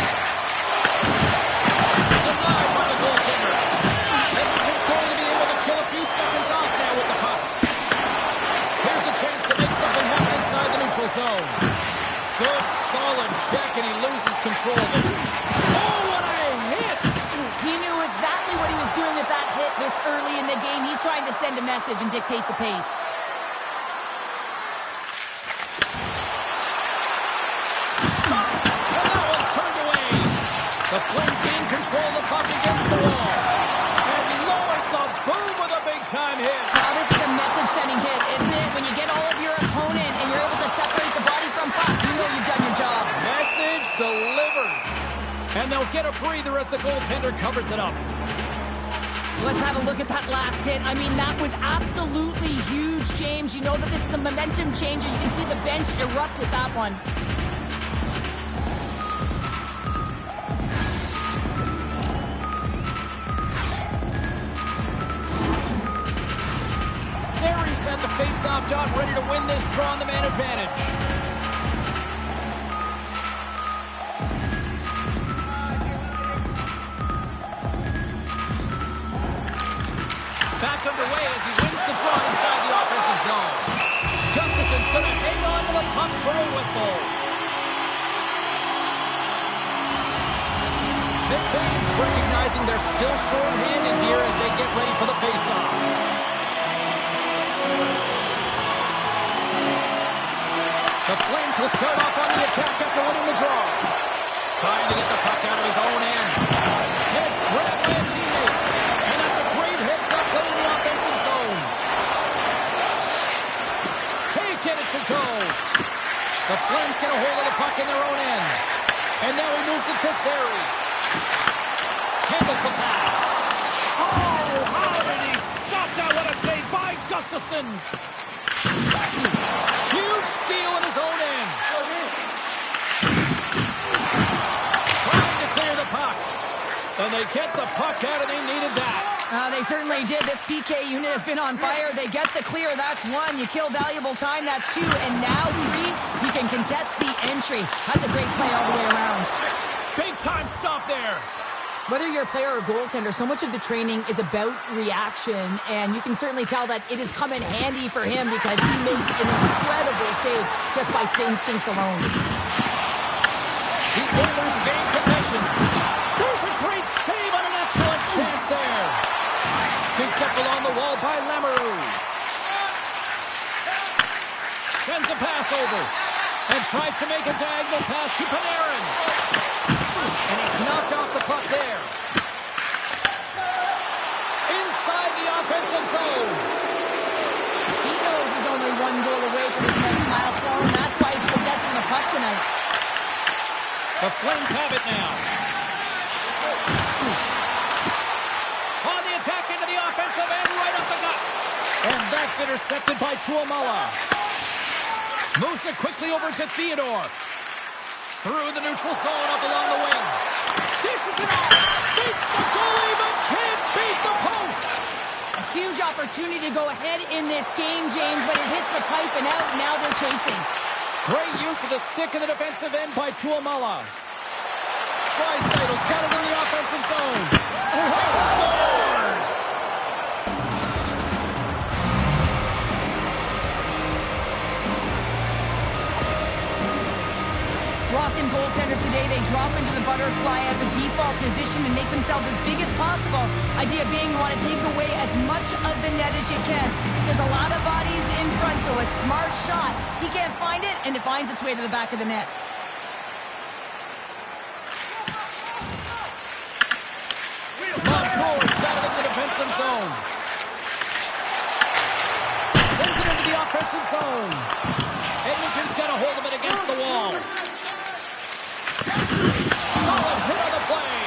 Denied by the goaltender. Edmonton's going to be able to kill a few seconds off now with the puck. Here's a chance to make something happen inside the neutral zone. Good, solid check, and he loses control of it. Oh, what a hit! He knew exactly what he was doing with that hit this early in the game. He's trying to send a message and dictate the pace. Shot! And that one's turned away. The Flames gain control of the puck against the wall. And lowers the boom with a big-time hit. Now, this is a message-sending hit, isn't it? When you get all of your opponent and you're able to separate the body from puck, you know you've done your job. Message delivered. And they'll get a breather as the goaltender covers it up. Let's have a look at that last hit. I mean, that was absolutely huge, James. You know that this is a momentum changer. You can see the bench erupt with that one. Series at the face-off dot, ready to win this draw on the man advantage. Back underway as he wins the draw inside the offensive zone. Gustafson's going to hang on to the puck for a whistle. McBain's recognizing they're still short-handed here as they get ready for the face-off. The Flames will start off on the attack after winning the draw. Trying to get the puck out of his own end. And it's grabbed by a teammate. And that's a great heads-up play in the offensive zone. Taking it to go. The Flames get a hold of the puck in their own end. And now he moves it to Seri. Handles the pass. Oh, how did he stop that? What a save by Gustafson. Huge steal in his own end. Trying to clear the puck. And they get the puck out, and they needed that. They certainly did. This PK unit has been on fire. They get the clear. That's one. You kill valuable time. That's two. And now three, you can contest the entry. That's a great play all the way around. Big time stop there. Whether you're a player or a goaltender, so much of the training is about reaction, and you can certainly tell that it has come in handy for him because he makes an incredible save just by instincts alone. The Oilers gain possession. There's a great save on an excellent chance there. Scooped up along the wall by Lamoureux. Sends a pass over and tries to make a diagonal pass to Panarin. And he's knocked off the puck there. Inside the offensive zone. He knows he's only one goal away from his next milestone. That's why he's possessing the puck tonight. The Flames have it now. On the attack into the offensive end, right up the gut. And that's intercepted by Tuomala. Moves it quickly over to Theodore. Through the neutral zone, up along the wing. Dishes it off. Beats the goalie, but can't beat the post. A huge opportunity to go ahead in this game, James, but it hits the pipe and out. Now they're chasing. Great use of the stick in the defensive end by Tuomala. Draisaitl's got it in the offensive zone. Scores! Often goaltenders today, they drop into the butterfly as a default position and make themselves as big as possible. Idea being you want to take away as much of the net as you can. There's a lot of bodies in front, so a smart shot. He can't find it, and it finds its way to the back of the net. Montour's got it in the defensive zone. Sends it into the offensive zone. Edmonton's got a hold of it against the wall. Solid hit on the play.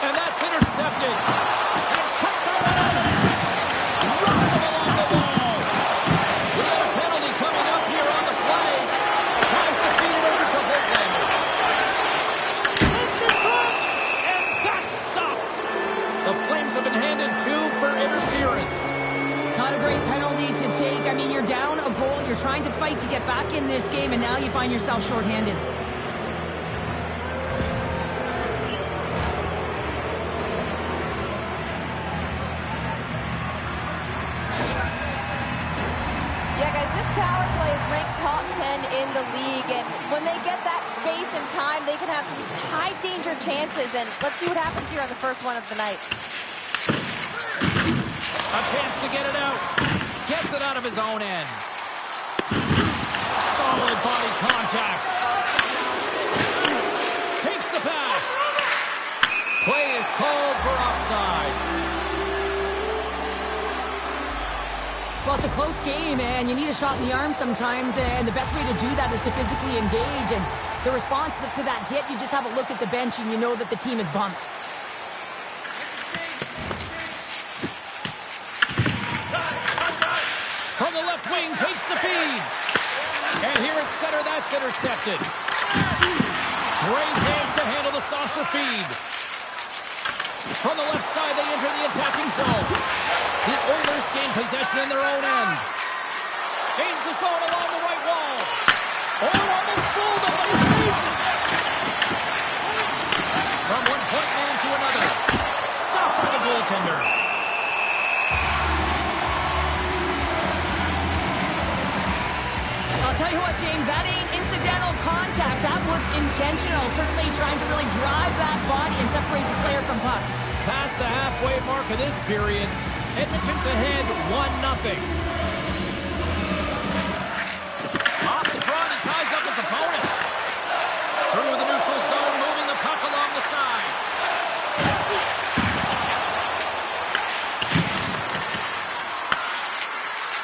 And that's intercepted. And cut by Adams. Runs him along the wall. We have a penalty coming up here on the play. Tries to feed it over to Holtlander. Sends it in front. And that's stopped. The Flames have been handed 2 for interference. Not a great penalty to take. I mean, you're down a goal. You're trying to fight to get back in this game, and now you find yourself shorthanded. Yeah, guys, this power play is ranked top 10 in the league, and when they get that space and time, they can have some high-danger chances, and let's see what happens here on the first one of the night. A chance to get it out. Gets it out of his own end. Solid body contact. Takes the pass. Play is called for offside. Well, it's a close game, and you need a shot in the arm sometimes, and the best way to do that is to physically engage, and the response to that hit, you just have a look at the bench, and you know that the team is bumped. From the left wing, takes the feed. And here at center, that's intercepted. Great hands to handle the saucer feed. From the left side, they enter the attacking zone. The Oilers gain possession in their own end. Gains the zone along the right wall. Oh, almost fooled him, but he saves it. From one point man to another. Stopped by the goaltender. I'll tell you what, James, that ain't incidental contact. That was intentional, certainly trying to really drive that body and separate the player from puck. Past the halfway mark of this period, Edmonton's ahead 1-0. Off the draw, he ties up his opponent. Through the neutral zone, moving the puck along the side.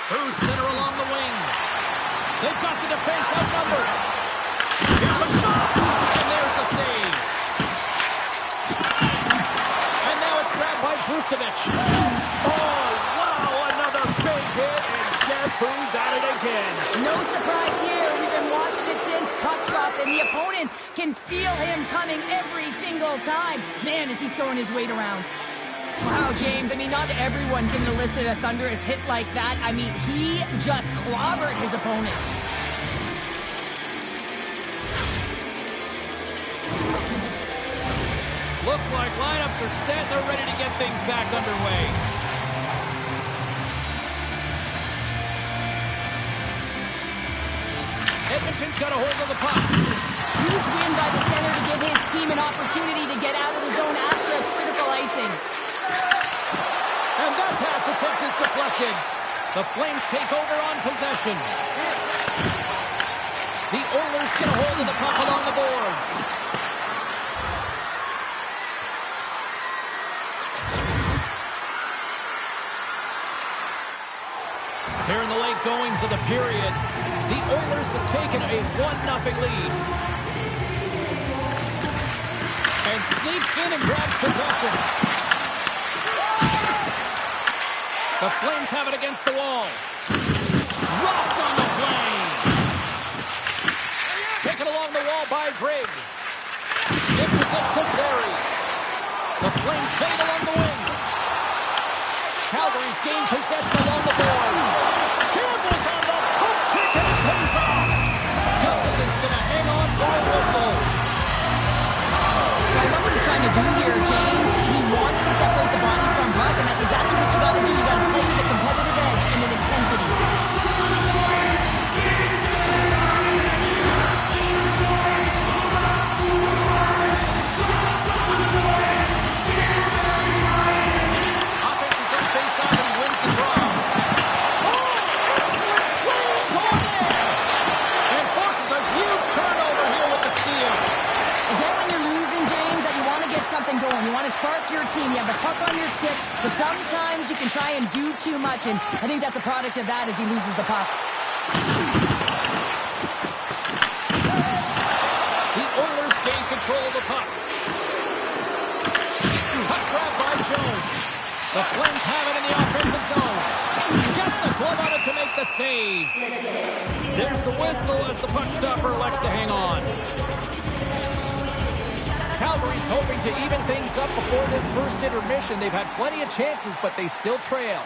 Through center along the wing. They've got the defense outnumbered. Here's a shot, and there's a save. And now it's grabbed by Vucevic. Oh, wow, another big hit, and guess who's at it again? No surprise here. We've been watching it since puck drop, and the opponent can feel him coming every single time. Man, is he throwing his weight around. Wow, James, I mean, not everyone can elicit a thunderous hit like that. I mean, he just clobbered his opponent. Looks like lineups are set. They're ready to get things back underway. Edmonton's got a hold of the puck. Huge win by the center to give his team an opportunity to get out of the zone after a critical icing. And that pass attempt is deflected. The Flames take over on possession. The Oilers get a hold of the puck along the boards. Here in the late goings of the period, the Oilers have taken a 1-0 lead. And sneaks in and grabs possession. The Flames have it against the wall. Rocked on the plane. Taken along the wall by Grigg. Gives it to Zary. The Flames play it along the wing. Calgary's gained possession along the boards. Campbell's on the hook trick and it pays off. Gustafson's going to hang on for a whistle. I love what he's trying to do here, James. He wants to separate the body from puck, and that's exactly what you got to do. You got to play with a competitive edge and an intensity. Offense is on face-off and he wins the draw. Oh, excellent play, Gordon! And forces a huge turnover here with the steal. Again, when you're losing, James, that you want to get something going. You want to spark your team. You have the puck on your stick, but sometimes you can try and do too much, and I think that's a product of that as he loses the puck. The Oilers gain control of the puck. Puck grab by Jones. The Flames have it in the offensive zone. Gets a glove on it to make the save. There's the whistle as the puck stopper elects to hang on. Calgary's hoping to even things up before this first intermission. They've had plenty of chances, but they still trail.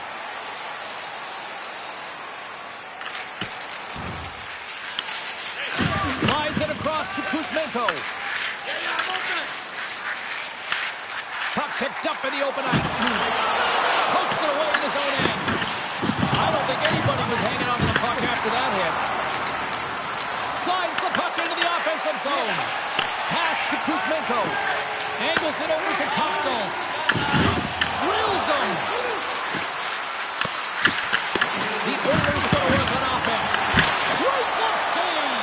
Slides it across to Kuzmenko. Puck picked up in the open ice. Pokes it away in his own end. I don't think anybody was hanging on to the puck after that hit. Slides the puck into the offensive zone. Pass to Kuzmenko. Angles it over to Kopstals. Drills him. The Oilers go to work on offense. Great glove save.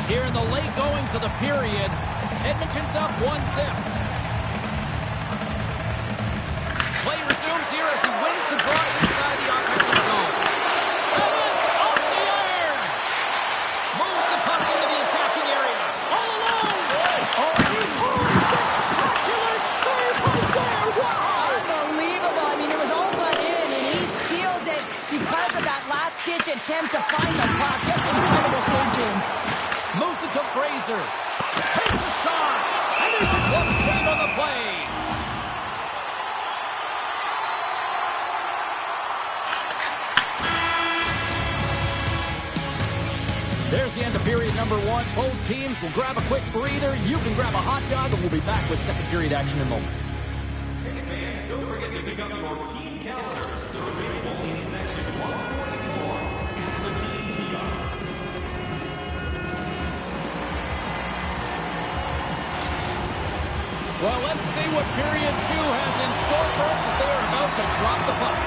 Here in the late goings of the period, Edmonton's up 1-0. Play resumes here as he wins the draw inside the offensive zone. And it's off the iron! Moves the puck into the attacking area. All alone! Spectacular save right there! Wow! Unbelievable. I mean, it was all but in, and he steals it because of that last-ditch attempt to find the puck. Just incredible save, James. Moves it to Fraser. Takes a shot. And there's a glove save on the play. There's the end of period number one. Both teams will grab a quick breather. You can grab a hot dog, and we'll be back with second period action in moments. Hey fans, don't forget to pick up your team calendars. They're available in section 144 and the team kiosks. Well, let's see what period two has in store for us as they are about to drop the puck.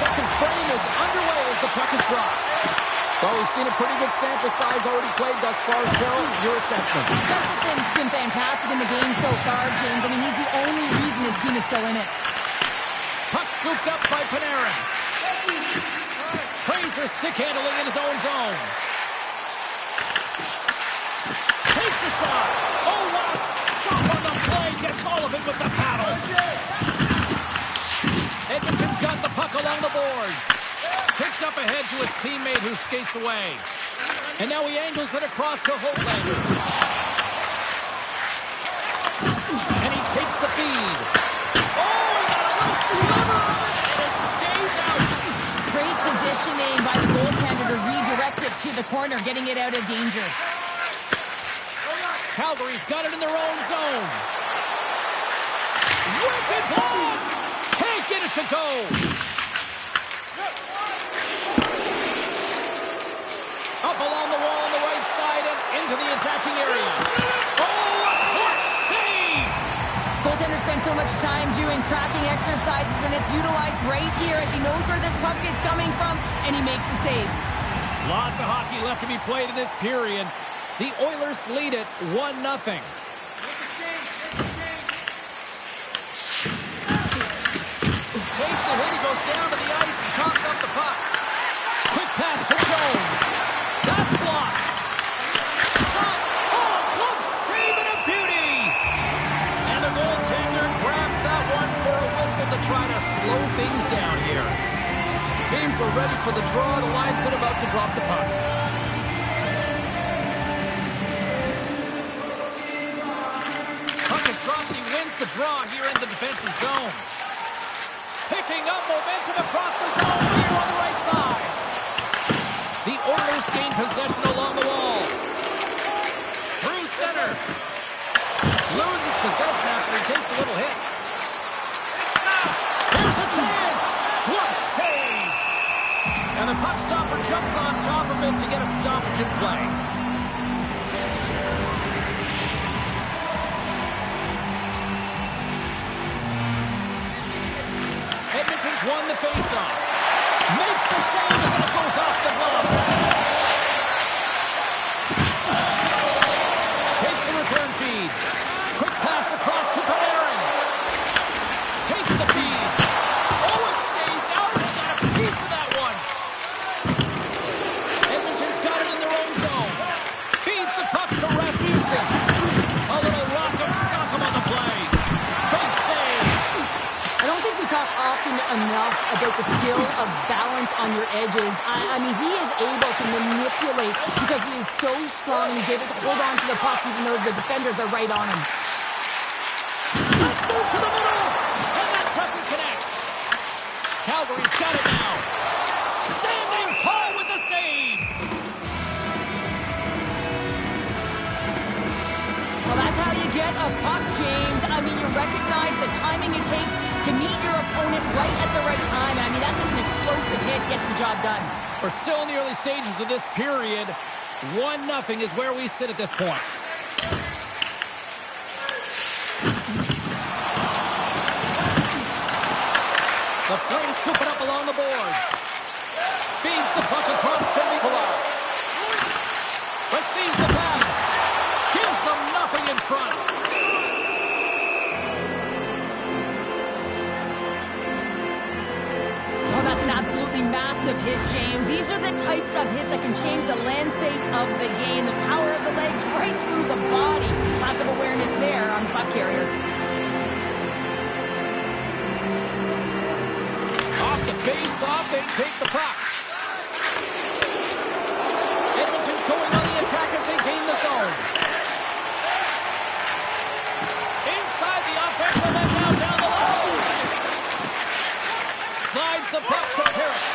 Second frame is underway as the puck is dropped. Well, we've seen a pretty good sample size already played thus far. Cheryl, your assessment. Gustafson's been fantastic in the game so far, James. I mean, he's the only reason his team is still in it. Puck scooped up by Panarin. Fraser stick handling in his own zone. Takes a shot. Oh, what a stop on the play. Gets all of it with the paddle. Edmonton's got the puck along the boards. Kicked up ahead to his teammate who skates away. And now he angles it across to Holtlander. the corner, getting it out of danger. Calgary's got it in their own zone. Wicked blast! Can't get it to go. Up along the wall on the right side and into the attacking area. Oh, a clutch save! Goaltender spends so much time doing tracking exercises, and it's utilized right here as he knows where this puck is coming from, and he makes the save. Lots of hockey left to be played in this period. The Oilers lead it 1-0. Takes the hit, he goes down to the ice and coughs up the puck. Quick pass to Jones. That's blocked. Shot. Oh, glove save and a beauty. And the goaltender grabs that one for a whistle to try to slow things down here. Teams are ready for the draw. The linesman about to drop the puck. Puck is dropped. He wins the draw here in the defensive zone. Picking up momentum across the zone here on the right side. The Oilers gain possession along the wall. Through center. Loses possession after he takes a little hit. Here's a chance. Glove save. And the puck stopper jumps on top of it to get a stoppage in play. Edmonton's won the faceoff. Makes the save as that goes off the glove. Takes the return feed. Quick pass across to Panarin. Takes the feed. Oh, it stays out. They got a piece of that one. Edmonton's got it in their own zone. Feeds the puck to Rasmussen. A little rocket sock him on the play. Big save. I don't think we talk often enough about the skill of balance on your edges. I mean, he is able to manipulate because he is so strong. He's able to hold on to the puck even though the defenders are right on him. Let's move to the middle. And that doesn't connect. Calgary's got it now. Standing tall with the save. Well, that's how you get a puck, James. I mean, you recognize the timing it takes to meet your opponent right at the right time. I mean, that's just an explosive hit, gets the job done. We're still in the early stages of this period. 1-0 is where we sit at this point. The Flames scoop it up along the boards. Feeds the puck across to Nikolai. Receives the pass. Gives them nothing in front. Oh, that's an absolutely massive hit, James. These are the types of hits that can change the landscape of the game. The power of the legs right through the body. Lots of awareness there on the puck carrier. Off the face-off, they take the puck. Edmonton's going on the attack as they gain the zone. Inside the offensive end, now down the low. Slides the puck to Parrott.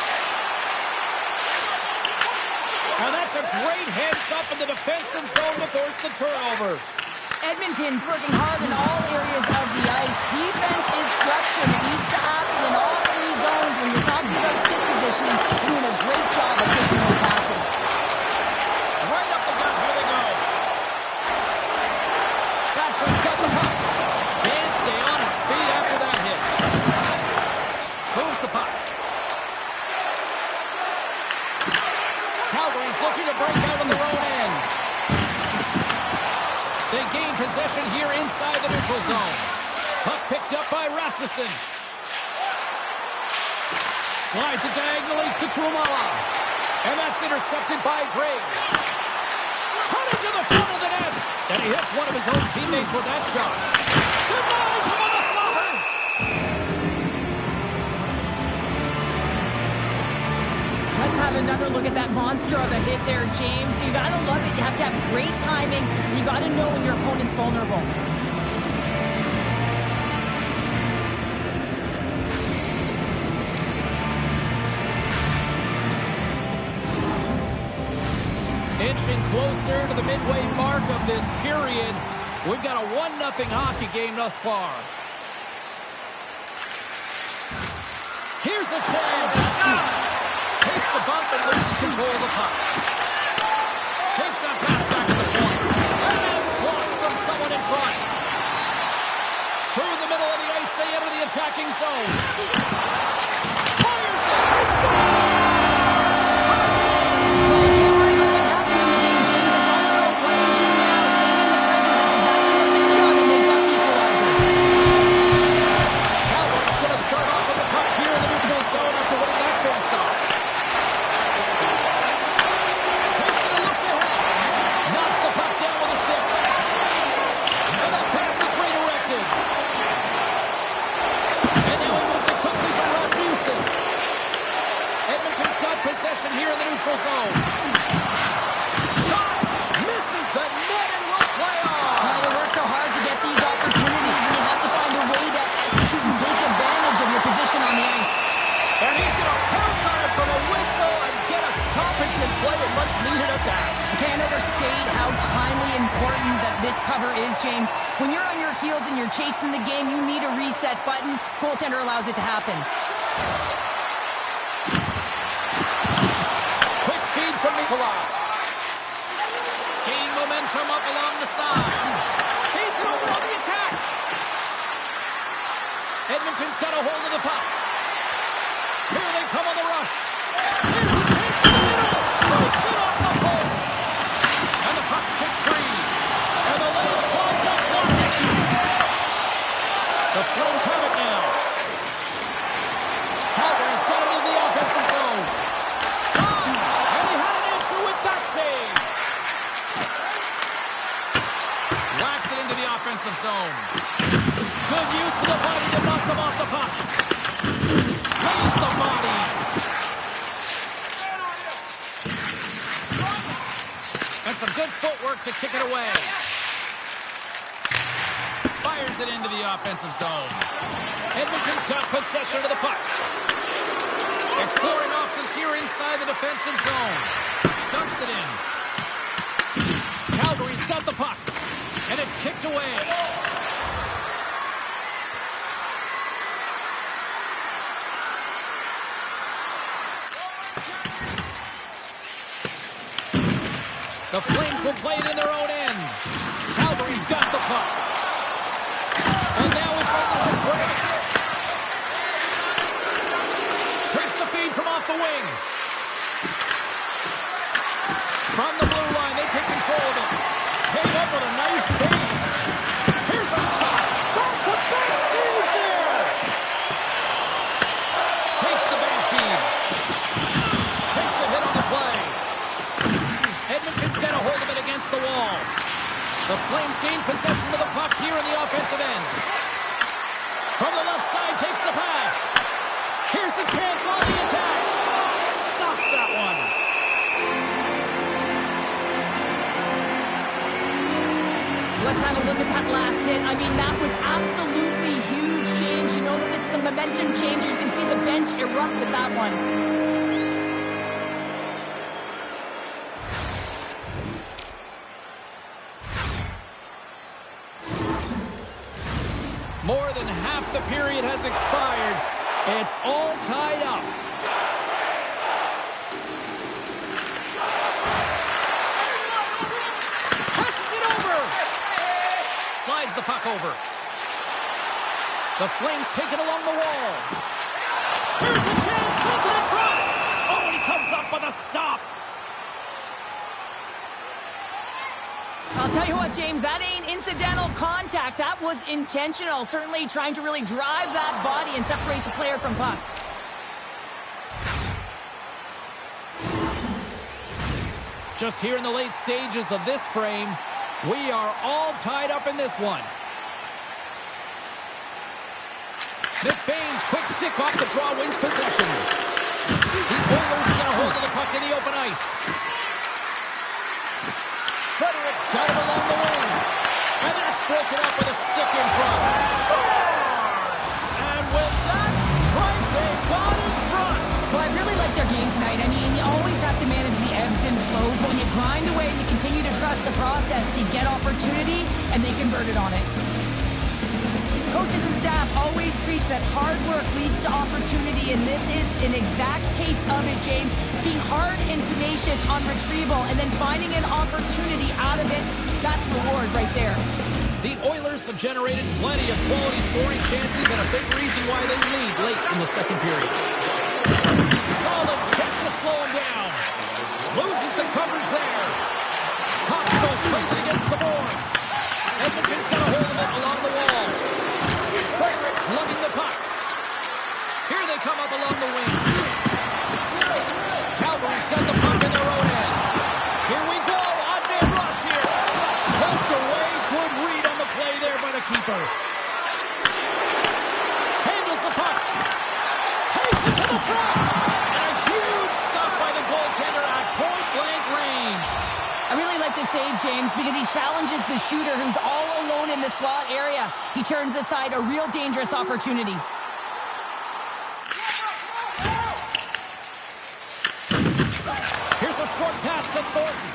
Now that's a great heads-up in the defensive zone to force the turnover. Edmonton's working hard in all areas of the ice. Defense is structured. It needs to happen in all three zones. When you're talking about stick positioning, you're doing a great job of taking those passes. Right up the gut, here they go. Bashford's got the puck. Can't stay on his feet after that hit. Moves the puck. Calgary's looking to break out on their own end. They gain possession here inside the neutral zone. Puck picked up by Rasmussen. Slides it diagonally to Tuomala. And that's intercepted by Graves. Cut into the front of the net. And he hits one of his own teammates with that shot. Denies him on the slaughter. Let's have another look at that monster of a hit there, James. You gotta love it. You have to have great timing. And you gotta know when your opponent's vulnerable. closer to the midway mark of this period. We've got a 1-0 hockey game thus far. Here's a chance. Takes a bump and loses control of the puck. Takes that pass back to the point. And it's blocked from someone in front. Through the middle of the ice, they enter the attacking zone. Fires it. He scores! Well, you can't worry about what happened in the game, James. It's all about what you do now, saving the present. That's exactly what they've done, and they've got the equalizer. Calvert's going to start off with the puck here in the neutral zone after winning that face-off. Takes it and looks ahead. Knocks the puck down with a stick. And that pass is redirected. And now he moves it quickly to Rasmussen. Edmonton's got possession here in the neutral zone. Shot misses the net and will play on. Well, you work so hard to get these opportunities, and you have to find a way to execute and take advantage of your position on the ice. And he's going to pounce on it from a whistle and get a stoppage in play, and much needed at that. I can't overstate how timely important that this cover is, James. When you're on your heels and you're chasing the game, you need a reset button. Goaltender allows it to happen. Quick feed from Nikolai. Gaining momentum up along the side. Feeds it over on the attack. Edmonton's got a hold of the puck. Here they come on the rush. Here's a chance to the middle. Breaks it off the post. And the puck's kicked free. And the lane's clogged up blocking. The Flames have it now. Calgary's got him in the offensive zone. And he had an answer with that save. Whacks it into the offensive zone. Good use of the body to knock them off the puck. Raise the body. And some good footwork to kick it away. Fires it into the offensive zone. Edmonton's got possession of the puck. Exploring options here inside the defensive zone. Dumps it in. Calgary's got the puck. And it's kicked away. The Flames will play it in their own end. Calgary's got the puck. And now it's over to Craig. Takes the feed from off the wing. From the blue line, they take control of it. Came up with a nice save. Here's a shot. Back-to-back saves there. Takes the back feed. Takes a hit on the play. Edmonton's got a hold of it against the wall. The Flames gain possession of the puck here in the offensive end. From the left side, takes the pass. Here's the chance on the attack. Stops that one. Let's have a look at that last hit. I mean, that was absolutely huge, James. You know that this is a momentum changer. You can see the bench erupt with that one. More than half the period has expired. It's all tied up. Passes it over. Slides the puck over. The Flames take it along the wall. Here's a chance. Sends it in front. Oh, and he comes up with a stop. I'll tell you what, James, that ain't incidental contact. That was intentional. Certainly trying to really drive that body and separate the player from puck. Just here in the late stages of this frame, we are all tied up in this one. McBain's quick stick off the draw wins possession. The Oilers get a hold of the puck in the open ice. Frederick's got it along the wing. And that's broken up with a stick in front. Scores! And with that strike, they got in front. Well, I really like their game tonight. I mean, you always have to manage the ebbs and flows, but when you grind away and you continue converted on it. Coaches and staff always preach that hard work leads to opportunity, and this is an exact case of it, James. Being hard and tenacious on retrieval and then finding an opportunity out of it, that's reward right there. The Oilers have generated plenty of quality scoring chances and a big reason why they lead late in the second period. Solid check to slow him down. Loses the coverage there. Coxos plays it against the boards. Edmonton's got a hold of it along the wall. Fredericks lugging the puck. Here they come up along the wing. Calgary's got the puck in their own end. Here we go. On-man rush here. Poked away. Good read on the play there by the keeper. Handles the puck. Takes it to the front. And a huge stop by the goaltender at point-blank range. I really like the save, James, because he challenges the shooter who's all alone in the slot area. He turns aside a real dangerous opportunity. Here's a short pass to Thornton.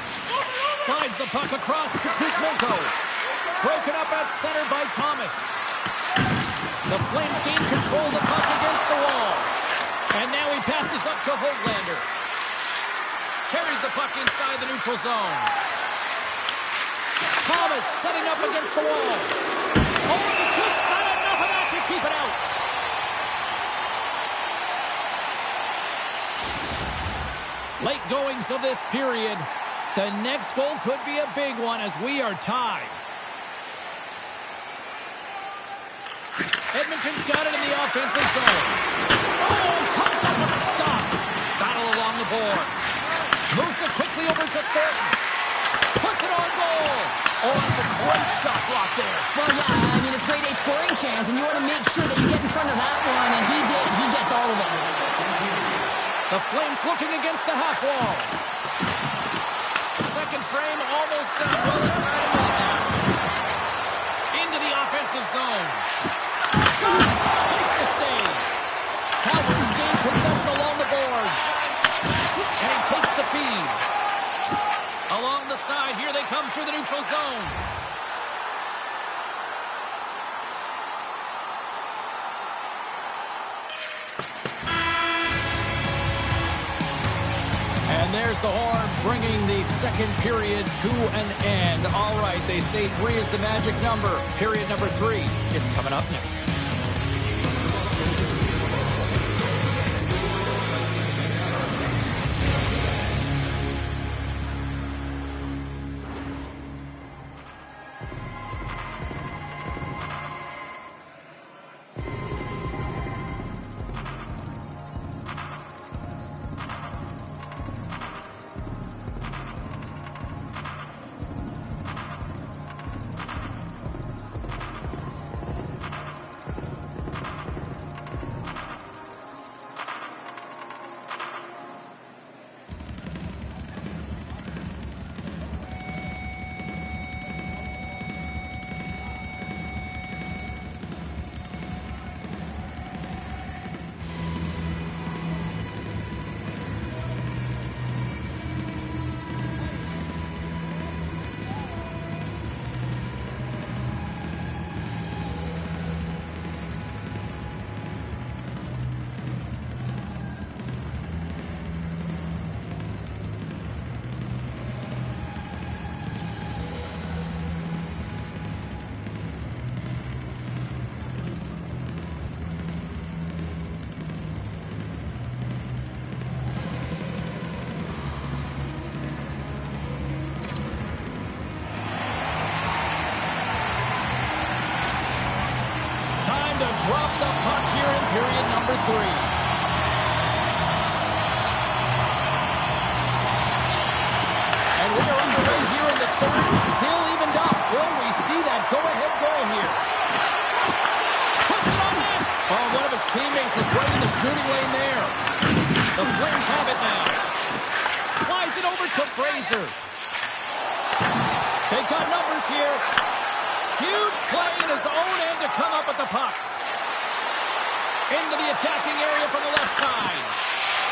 Slides the puck across to Kuzmenko. Broken up at center by Thomas. The Flames gain control of the puck against the wall. And now he passes up to Höglander. Carries the puck inside the neutral zone. Thomas setting up against the wall. Oh, just not enough of that to keep it out. Late goings of this period. The next goal could be a big one as we are tied. Edmonton's got it in the offensive zone. Oh, comes up with a stop. Battle along the boards. Moves it quickly over to Thornton. Puts it on goal. Oh, that's a great shot block there. Well, yeah, I mean, it's grade A scoring chance, and you want to make sure that you get in front of that one, and he did. He gets all of it. The Flames looking against the half wall. Second frame almost done well inside of that now. Into the offensive zone. Shot! Makes the save. Calgary's gained possession along the boards. And he takes the feed. Along the side, here they come through the neutral zone. And there's the horn, bringing the second period to an end. All right, they say 3 is the magic number. Period number 3 is coming up next. Drop the puck here in period number 3. And we are underway here in the third, still evened up. Will we see that go-ahead goal here? Puts it on net. Oh, one of his teammates is right in the shooting lane there. The Flames have it now. Slides it over to Fraser. They got numbers here. Huge play in his own end to come up with the puck. Into the attacking area from the left side.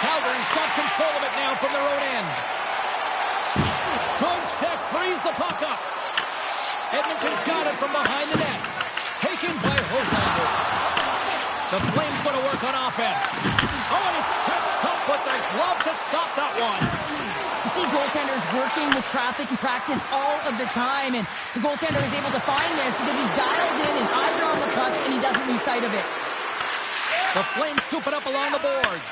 Calgary's got control of it now from their own end. Good check, frees the puck up. Edmonton's got it from behind the net. Taken by Hoaglander. The Flames going to work on offense. Oh, and he steps up with the glove to stop that one. You see goaltenders working with traffic and practice all of the time, and the goaltender is able to find this because he's dialed in, his eyes are on the puck, and he doesn't lose sight of it. The Flames scoop it up along the boards.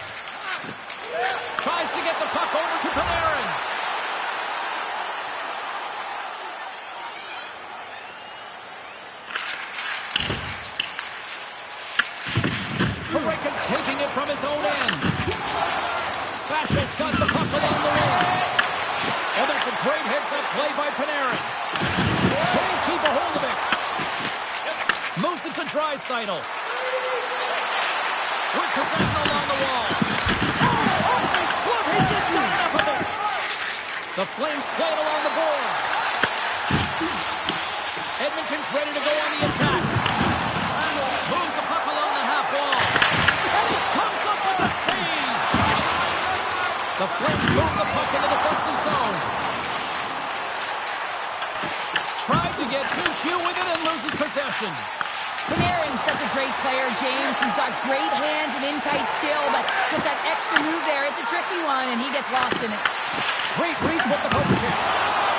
Tries to get the puck over to Panarin. Pareka's taking it from his own end. Bash's got the puck along the wing. And that's a great heads-up play by Panarin. Can't keep a hold of it. Moves it to Draisaitl. With possession along the wall. Oh, nice glove. He just got enough of it. The Flames play it along the boards. Edmonton's ready to go on the attack. Moves the puck along the half wall. And he comes up with a save. The Flames move the puck in the defensive zone. Tried to get too cute with it and loses possession. Panarin's such a great player, James. He's got great hands and in-tight skill, but just that extra move there, it's a tricky one, and he gets lost in it. Great reach with the poke check.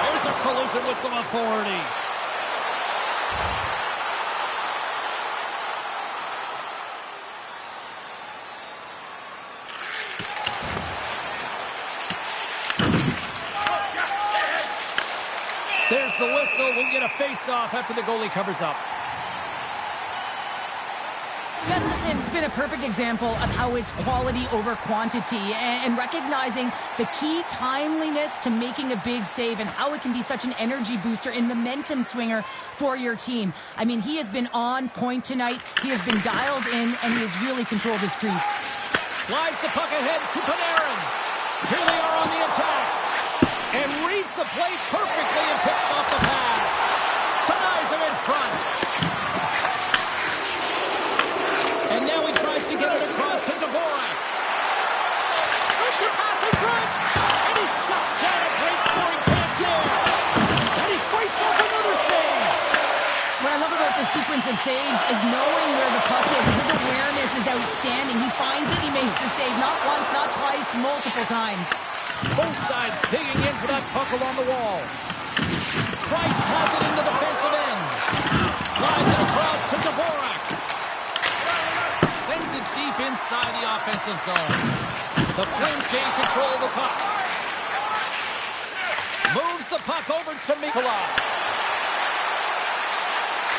There's a collision with some authority. There's the whistle. We'll get a face-off after the goalie covers up. Gustafson's been a perfect example of how it's quality over quantity and recognizing the key timeliness to making a big save and how it can be such an energy booster and momentum swinger for your team. I mean, he has been on point tonight. He has been dialed in, and he has really controlled his crease. Slides the puck ahead to Panarin. Here they are on the attack. And reads the play perfectly and picks off the pass. Denies him in front. And now he tries to get it across to Dvorak. Switch the pass in front. And he shuts down a great scoring chance there. And he fights off another save. What I love about this sequence of saves is knowing where the puck is. His awareness is outstanding. He finds it, he makes the save. Not once, not twice, multiple times. Both sides digging in for that puck along the wall. Price has it in the defensive end. Slides it across to Dvorak. Sends it deep inside the offensive zone. The Flames gain control of the puck. Moves the puck over to Mikula.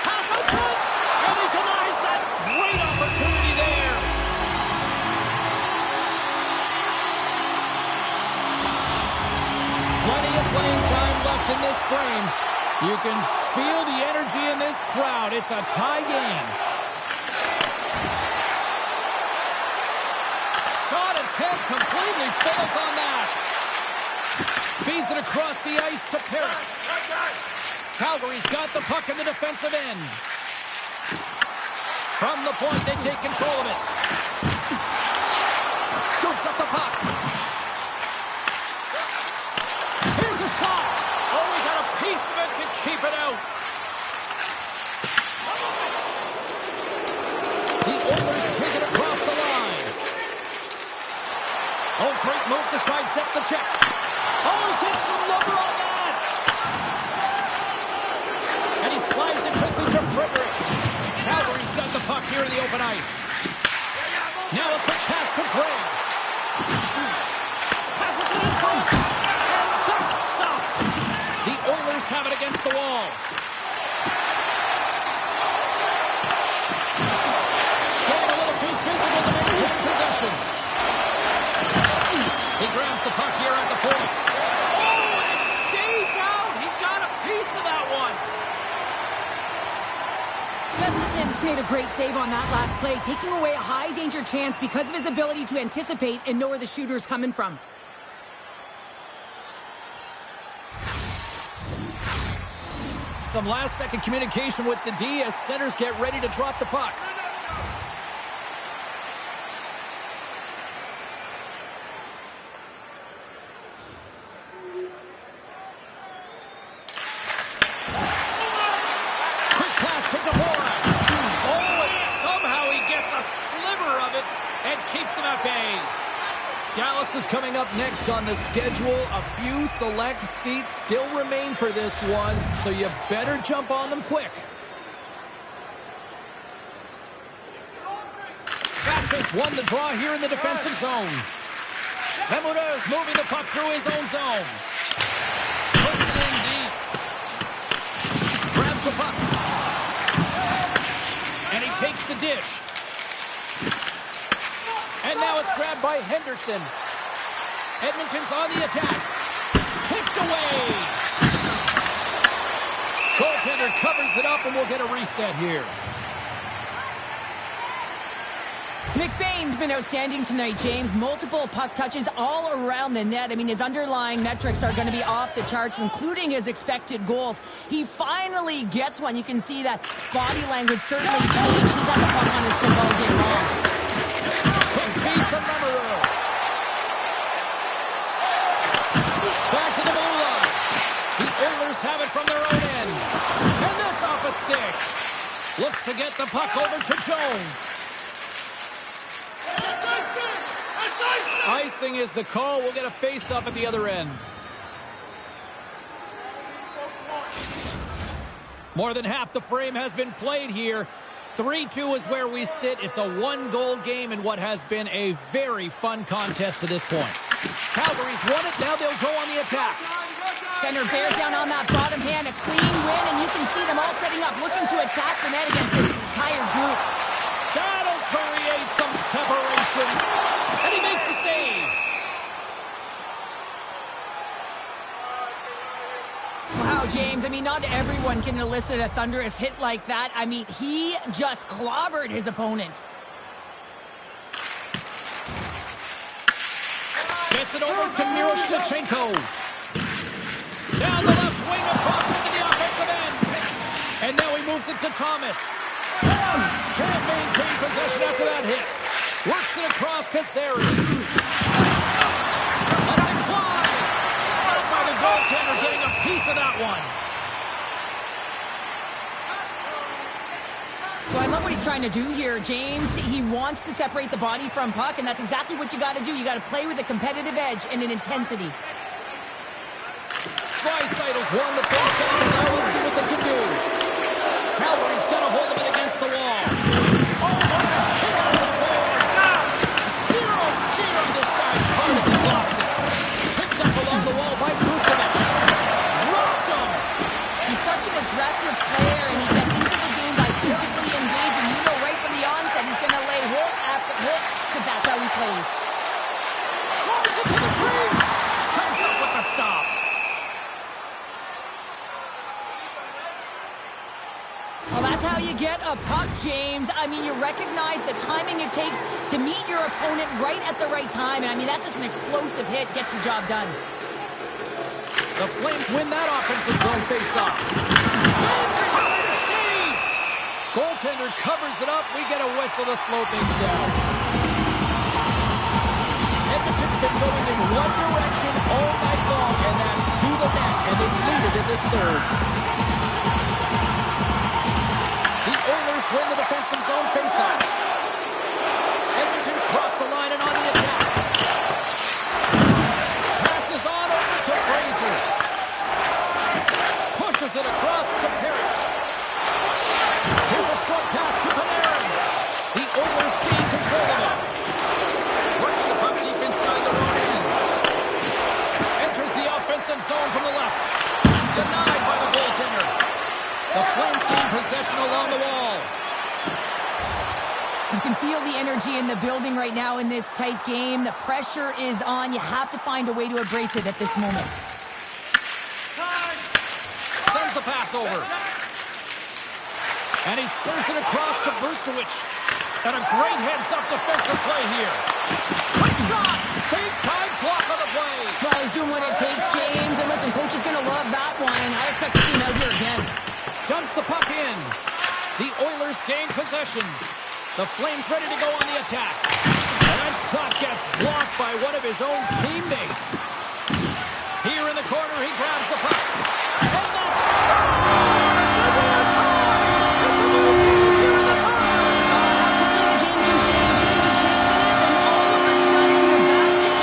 Pass out front, and he denies that great opportunity there. Plenty of playing time left in this frame. You can feel the energy in this crowd. It's a tie game. Shot attempt completely fails on that. Feeds it across the ice to Parrott. Calgary's got the puck in the defensive end. From the point, they take control of it. Scoops up the puck. Here's a shot. Oh, we got a piece of it to keep it out. The Oilers take it across the line. Oh, great move to sidestep the check. Oh, he gets some number on that. And he slides it quickly to Frederick. Calgary's got the puck here in the open ice. Now a quick pass to Gray. Passes it in front. And that's stopped. The Oilers have it against the wall. Getting a little too physical to maintain possession. He grabs the puck here at the point. Oh, and it stays out. He got a piece of that one. Gustafson's made a great save on that last play, taking away a high-danger chance because of his ability to anticipate and know where the shooter's coming from. Some last-second communication with the D as centers get ready to drop the puck. Dallas is coming up next on the schedule. A few select seats still remain for this one, so you better jump on them quick. Baptist won the draw here in the defensive zone. Bermudez moving the puck through his own zone. Puts it in deep. Grabs the puck. And he takes the dish. And now it's grabbed by Henderson. Edmonton's on the attack. Kicked away. Goaltender covers it up, and we'll get a reset here. McBain's been outstanding tonight, James. Multiple puck touches all around the net. I mean, his underlying metrics are going to be off the charts, including his expected goals. He finally gets one. You can see that body language certainly changed. He's had the puck on his stick all game long. Quick feed from Lemereau. Back to the blue line. The Oilers have it from their own end. And that's off a stick. Looks to get the puck over to Jones. Icing is the call. We'll get a face-up at the other end. More than half the frame has been played here. 3-2 is where we sit. It's a one-goal game in what has been a very fun contest to this point. Calgary's won it. Now they'll go on the attack. Center bears down on that bottom hand. A clean win, and you can see them all setting up, looking to attack the net against this entire group. That'll create some separation. And he makes the save. Wow, James, I mean, not everyone can elicit a thunderous hit like that. I mean, he just clobbered his opponent. Gets it over to Miroshnichenko. Down the left wing across into the offensive end. And now he moves it to Thomas. Can't maintain possession after that hit. Works it across to Zary. Lets it fly. Stopped by the goaltender, getting a piece of that one. So I love what he's trying to do here, James. He wants to separate the body from puck, and that's exactly what you got to do. You got to play with a competitive edge and an intensity. Dreisaitl's won the face-off, and now we'll see what they can do. Calgary's got a hold of it against the wall. Oh, hit on the boards. Zero fear of this guy's heart as he blocks it. Picked up along the wall by Vucevic. Rocked him. He's such an aggressive player, and he gets into the game by physically engaging. You know right from the onset he's going to lay hit after hit, because that's how he plays. Drives it to the crease. Comes up with the stop. Well, that's how you get a puck, James. I mean, you recognize the timing it takes to meet your opponent right at the right time. And I mean, that's just an explosive hit. Gets the job done. The Flames win that offensive zone face-off. Fantastic save! Goaltender covers it up. We get a whistle to slow things down. Edmonton's been going in one direction all night long, and that's to the net, and they lead it in this third. The Oilers win the defensive zone faceoff. Edmonton's crossed the line and on the attack. Passes on over to Fraser. Pushes it across to Perry. Here's a short pass to Panarin. The Oilers gain control of it. Working the puck deep inside their own end. Enters the offensive zone from the left. Denied by the goaltender. The Flames gain possession along the wall. You can feel the energy in the building right now in this tight game. The pressure is on. You have to find a way to embrace it at this moment. Sends the pass over. And he serves it across to Vucevic. And a great heads-up defensive play here. Quick shot! Big-time block on the play. Well, he's doing what it takes, James. And listen, coach is going to love that one. I expect to see him out here again. Dumps the puck in. The Oilers gain possession. The Flames ready to go on the attack. And that shot gets blocked by one of his own teammates. Here in the corner, he grabs the puck. And that's scores! And they're tied! It's a new game here in the third! How quickly the game can change. You can be chasing it, then all of a sudden you're back to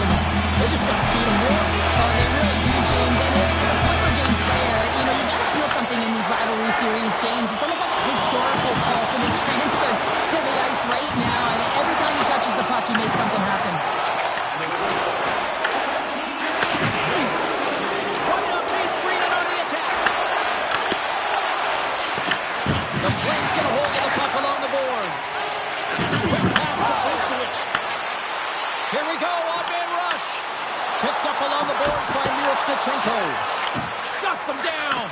him. They just got to feed him more. Oh, they really do, James. And as a point-per-game player, you know, you got to feel something in these rivalry series games. It's almost like a historical pulse, and it's transferred to the ice right now. And every time he touches the puck, he makes something happen. Right up Main Street and on the attack. The Flames get a hold of the puck along the boards. Quick pass to Ostoich. Here we go, odd-man rush. Picked up along the boards by Miroshnichenko. Shuts him down.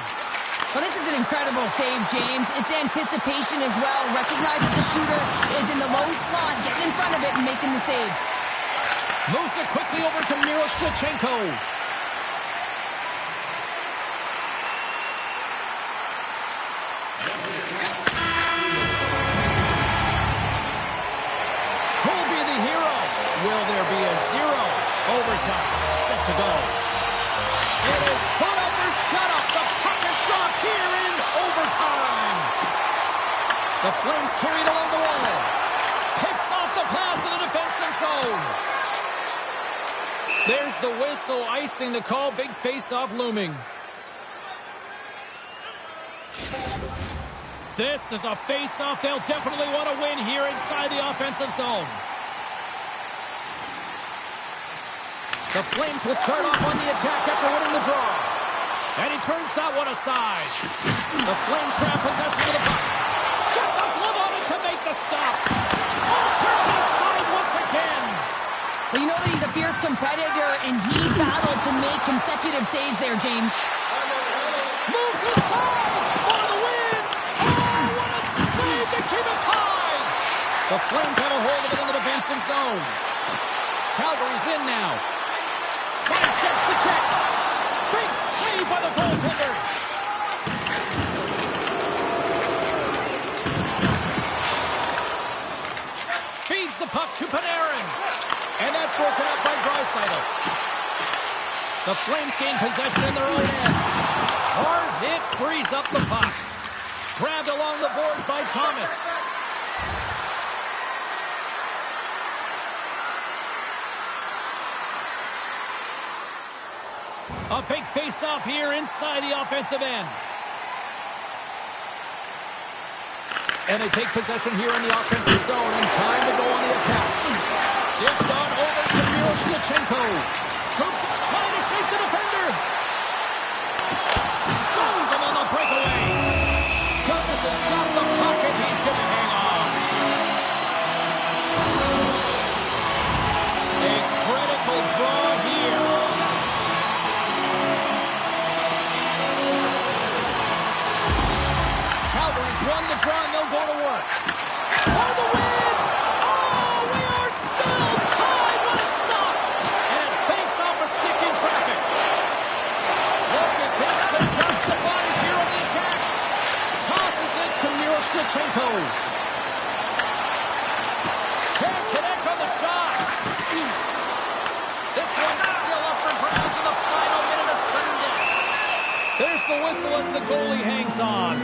Well, this is an incredible save, James. It's anticipation as well. Recognizes the shooter is in the low slot, getting in front of it and making the save. Moves it quickly over to Miroshnichenko. Who'll be the hero? Will there be a zero? Overtime, set to go. It is put up or shut up. The puck is dropped here in overtime. The Flames carried along the wall. Picks off the pass in the defensive zone. There's the whistle, icing the call. Big face-off looming. This is a face-off they'll definitely want to win here inside the offensive zone. The Flames will start off on the attack after winning the draw. And he turns that one aside. The Flames grab possession of the puck. Gets a glove on it to make the stop. Oh, turns aside once again. Well, you know that he's a fierce competitor, and he battled to make consecutive saves there, James. Moves inside for the win. Oh, what a save to keep it tied. The Flames have a hold of it in the defensive zone. Calgary's in now. Sidesteps the check. Big save by the goaltender. Feeds the puck to Panarin. And that's broken up by Draisaitl. The Flames gain possession in their own end. Hard hit frees up the puck. Grabbed along the boards by Thomas. A big face-off here inside the offensive end. And they take possession here in the offensive zone, and time to go on the attack. Dished on over to Miroshnichenko. Scoops it, trying to shake the defender. Stones him on the breakaway. Gustafson's got the puck, and he's going to hang on. A critical draw here. Calgary's won the draw, and they'll go to work. For the win! Oh, we are still tied! What a stop! And it banks off a stick in traffic. Look at this. Some bodies here on the attack. Tosses it to Miroshnichenko. Can't connect on the shot. This one's still up for grabs in the final minute of sudden death. There's the whistle as the goalie hangs on.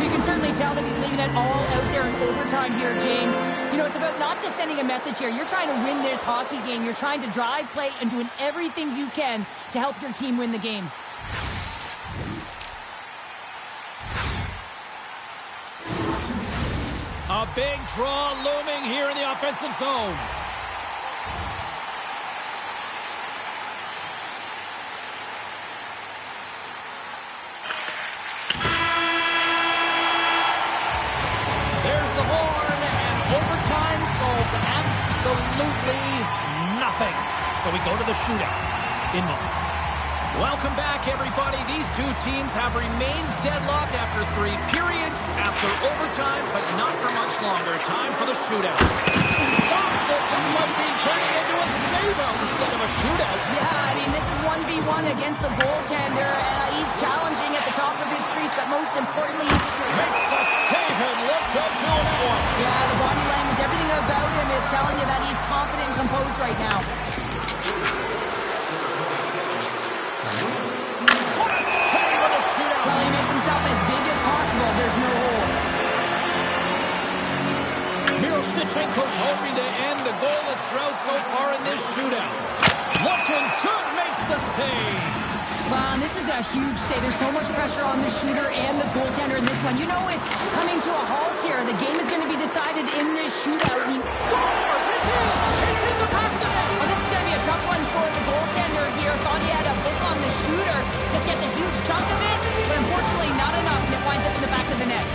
You can certainly tell that he's leaving it all out there in overtime here, James. You know, it's about not just sending a message here. You're trying to win this hockey game. You're trying to drive play and doing everything you can to help your team win the game. A big draw looming here in the offensive zone. There's the horn, and overtime solves absolutely nothing. So we go to the shootout in moments. Welcome back, everybody. These two teams have remained deadlocked after 3 periods, after overtime, but not for much longer. Time for the shootout. Stops it. This might be turning into a save-out instead of a shootout. Yeah, I mean, this is 1v1 against the goaltender, and he's challenging at the top of his crease, but most importantly, he's... Makes a save, and look who's doing that one. Yeah, the body language, everything about him is telling you that he's confident and composed right now. What a save on the shootout. Well, he makes himself as big as possible. There's no holes. Miroshnichenko Tarasenko's hoping to end the goalless drought so far in this shootout. Looking good, makes the save. Wow, this is a huge save. There's so much pressure on the shooter and the goaltender in this one. You know it's coming to a halt here. The game is going to be decided in this shootout. He scores! It's in! It's in the back of the net! Well, this is going to be a tough one for the goaltender here. Thought he had a book on the shooter. Just gets a huge chunk of it, but unfortunately not enough, and it winds up in the back of the net.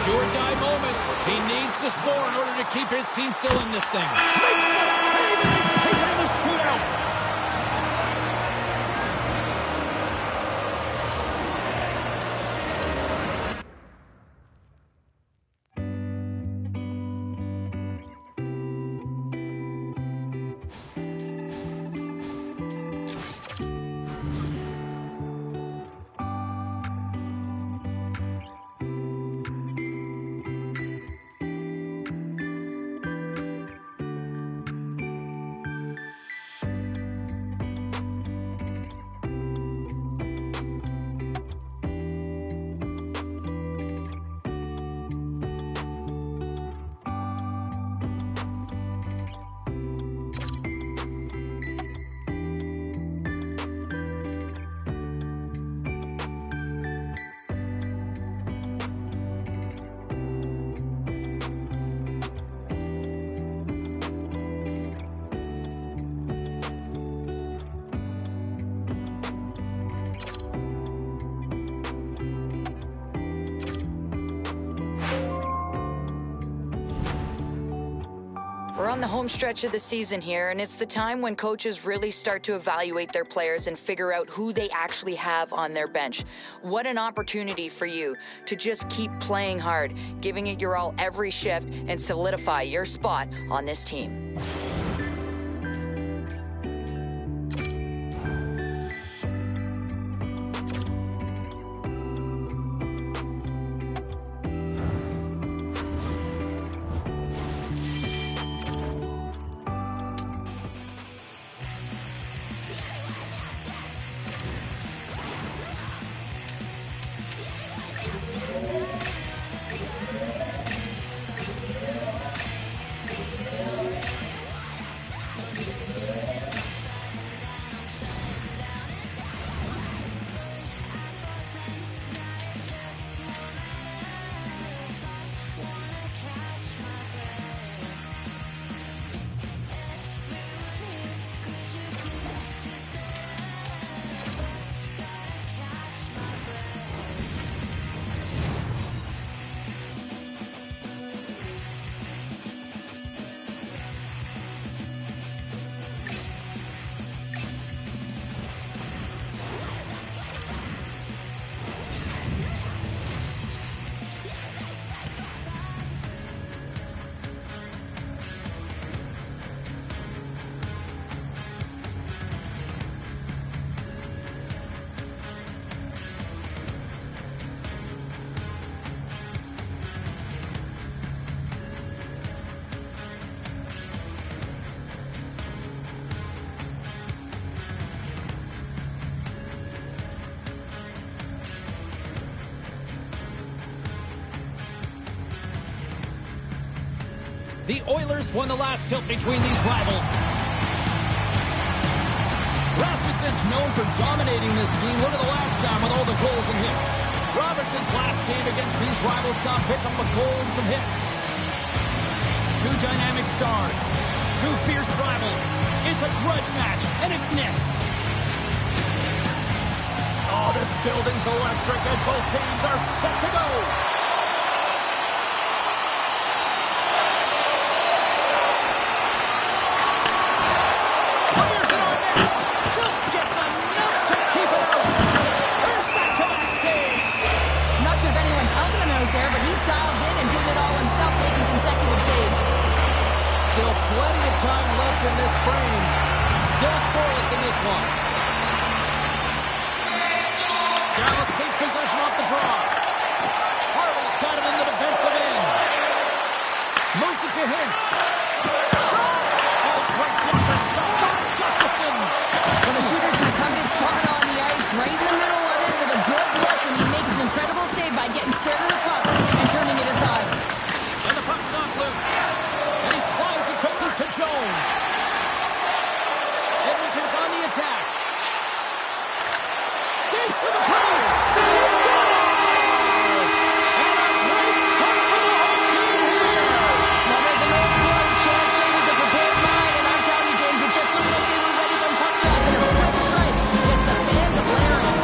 Do-or-die moment. He needs to score in order to keep his team still in this thing. Makes the save and takes it in the shootout. We're on the home stretch of the season here, and it's the time when coaches really start to evaluate their players and figure out who they actually have on their bench. What an opportunity for you to just keep playing hard, giving it your all every shift, and solidify your spot on this team. The Oilers won the last tilt between these rivals. Rasmussen's known for dominating this team. Look at the last time with all the goals and hits. Robertson's last game against these rivals saw him pick up a goal and some hits. Two dynamic stars. Two fierce rivals. It's a grudge match, and it's next. Oh, this building's electric, and both teams are set to go. There, but he's dialed in and doing it all himself, making consecutive saves. Still plenty of time left in this frame. Still scoreless in this one. Dallas takes possession off the draw. Harlow's got him in the defensive end. Moves it to Hintz. Shot! Oh, great blocker stop. Just a Shoots in the crease. They score! And a great start for the home team here. Now there's an overload chance. There was a prepared mind, and I'm telling you, James, it just looked like they were ready for puck drop and a quick strike. It's the fans blaring.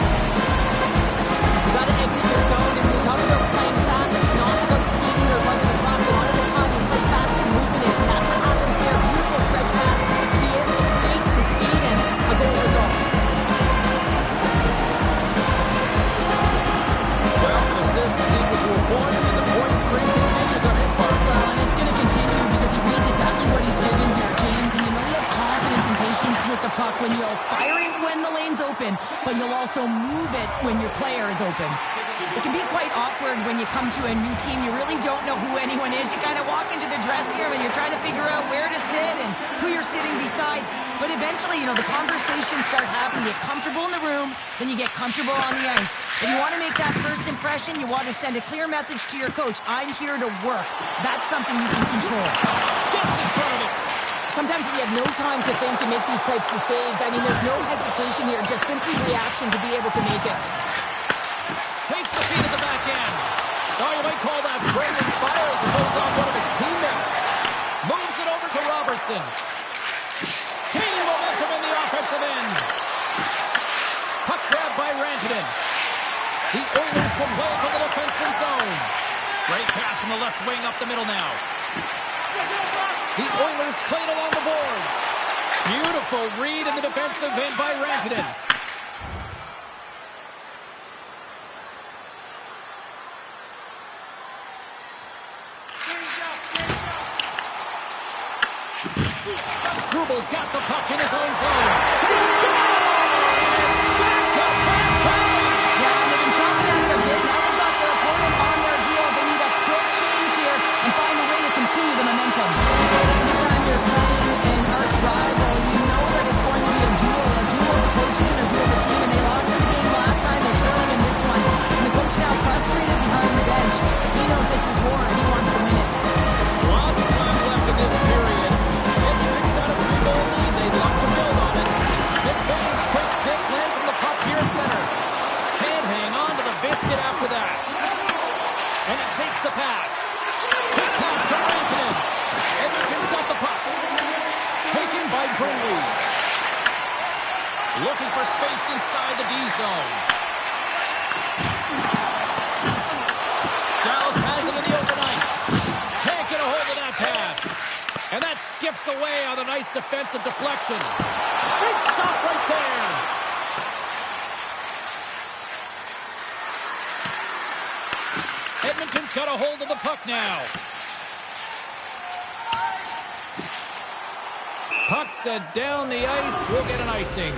You got to exit your zone, and when we talk about playing fast, it's not about skating or running the clock. A lot of the time, you play fast and moving it, and that's what happens here. Beautiful stretch pass to be able to create some speed and a goal results. Well, an assist is equal to a point, and the point streak continues on his part. Well, and it's going to continue because he reads exactly what he's given here, James. And you know you have confidence and patience with the puck when you'll fire it when the lane's open, but you'll also move it when your player is open. It can be quite awkward when you come to a new team. You really don't know who anyone is. You kind of walk into the dressing room and you're trying to figure out where to sit and who you're sitting beside. But eventually, you know, the conversations start happening. You get comfortable in the room, then you get comfortable on the ice. If you want to make that first impression, you want to send a clear message to your coach. I'm here to work. That's something you can control. Gets in front of it. Sometimes when you have no time to think and make these types of saves, I mean, there's no hesitation here, just simply reaction to be able to make it. Takes the feed at the back end. Oh, you might call that friendly fire as it goes off one of his teammates. Moves it over to Robertson. Gaining momentum in the offensive end. Puck grab by Rantanen. The Oilers will play from the defensive zone. Great pass from the left wing up the middle now. The Oilers played along the boards. Beautiful read in the defensive end by Rantanen. Strubal's got the puck in his own zone. He scores! Back-to-back ties! Yeah, and they've been chopping at it a bit. Now they've got their opponent on their heel. They need a quick change here and find a way to continue the momentum. Anytime you're playing an arch rival, you know that it's going to be a duel of the coaches and a duel of the team, and they lost the game last time. They're trailing in this one. And the coach now frustrated behind the bench. He knows this is war, and he wants to win it. Lots of time left in this period. Edmonton's got a 2-goal lead. They'd love to build on it. McBain's quick stick lands from the puck here at center. Can't hang on to the biscuit after that. And it takes the pass. Quick pass to Rantanen. Edmonton's got the puck. Taken by Brinley. Looking for space inside the D zone. Dallas has it in the open ice. Can't get a hold of that pass. And that skips away on a nice defensive deflection. Big stop right there. Edmonton's got a hold of the puck now. Puck set down the ice. We'll get an icing.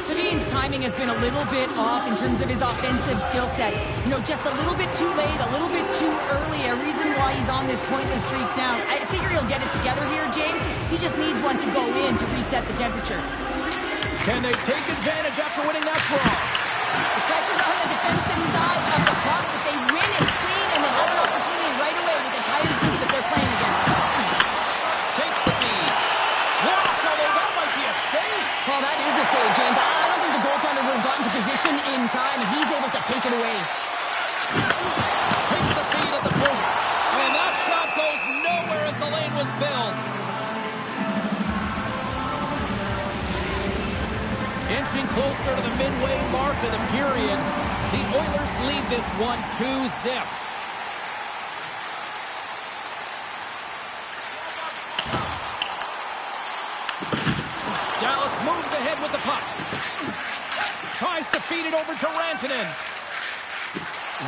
Sedin's timing has been a little bit off in terms of his offensive skill set. You know, just a little bit too late, a little bit too early. A reason why he's on this pointless streak now. I figure he'll get it together here, James. He just needs one to go in to reset the temperature. Can they take advantage after winning that draw? The pressure's on the defensive side of the puck, but they win it clean, and they have an opportunity right away with the tired group that they're playing against. Takes the feed. Blocked, although that might be a save. Well, that is a save, James. I don't think the goaltender would have gotten to position in time, and he's able to take it away. Takes the feed at the point. And that shot goes nowhere as the lane was filled. Inching closer to the midway mark of the period. The Oilers lead this one 2-0. Dallas moves ahead with the puck. Tries to feed it over to Rantanen.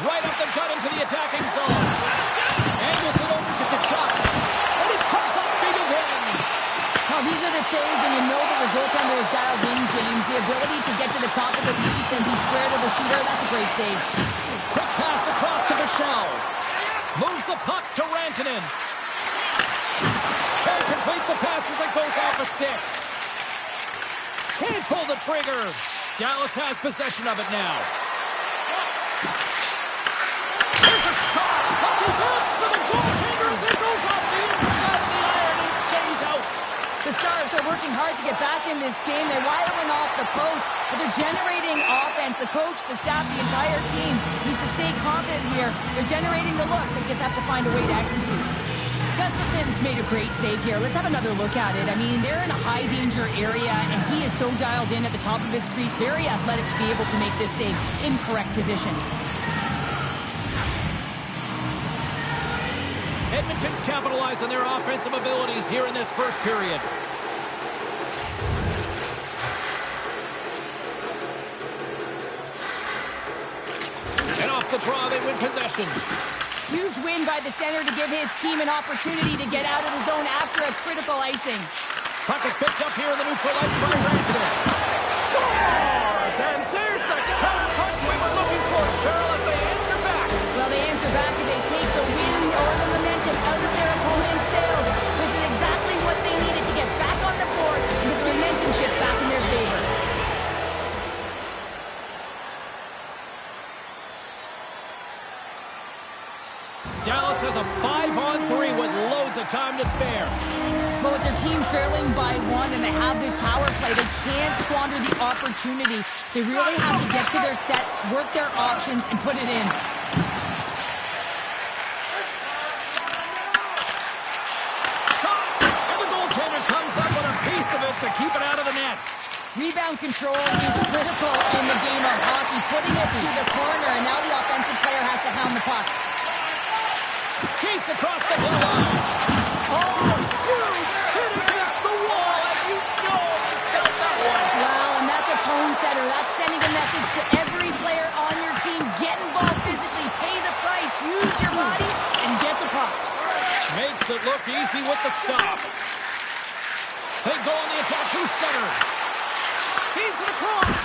Right up the gut into the attacking zone. Angles it over to Kachuk. And he puts up big again. Now, these are the saves, and you know that the goaltender is dialed in, James. The ability to get to the top of the piece and be square to the shooter, that's a great save. Quick pass across to Michel. Moves the puck to Rantanen. Can't complete the pass as it goes off a stick. Can't pull the trigger. Dallas has possession of it now. There's a shot. Lucky bounce to the goaltender as it goes off the inside of the iron and stays out. The Stars are working hard to get back in this game. They're wiring off the post, but they're generating offense. The coach, the staff, the entire team needs to stay confident here. They're generating the looks. They just have to find a way to execute. Gustafson's made a great save here. Let's have another look at it. I mean, they're in a high-danger area, and he is so dialed in at the top of his crease. Very athletic to be able to make this save in correct position. Edmonton's capitalized on their offensive abilities here in this first period. And off the draw, they win possession. Huge win by the center to give his team an opportunity to get out of the zone after a critical icing. Puck is picked up here in the neutral ice by Rantanen. Scores! And there's the counter punch we were looking for, Cheryl, as they answer back. Well, they answer back and they take the wind or the momentum out of their opponent's sails. This is exactly what they needed to get back on the board and get the momentum shift back in their favor. Dallas has a 5-on-3 with loads of time to spare. But with their team trailing by 1 and they have this power play, they can't squander the opportunity. They really have to get to their sets, work their options, and put it in. And the goaltender comes up with a piece of it to keep it out of the net. Rebound control is critical in the game of hockey. Putting it to the corner, and now the offensive player has to hound the puck. Skates across the blue line. Oh, huge hit against the wall, and you know he felt that one. Well, and that's a tone setter. That's sending a message to every player on your team. Get involved physically, pay the price, use your body, and get the puck. Makes it look easy with the stop. They go on the attack through center. Feeds it across.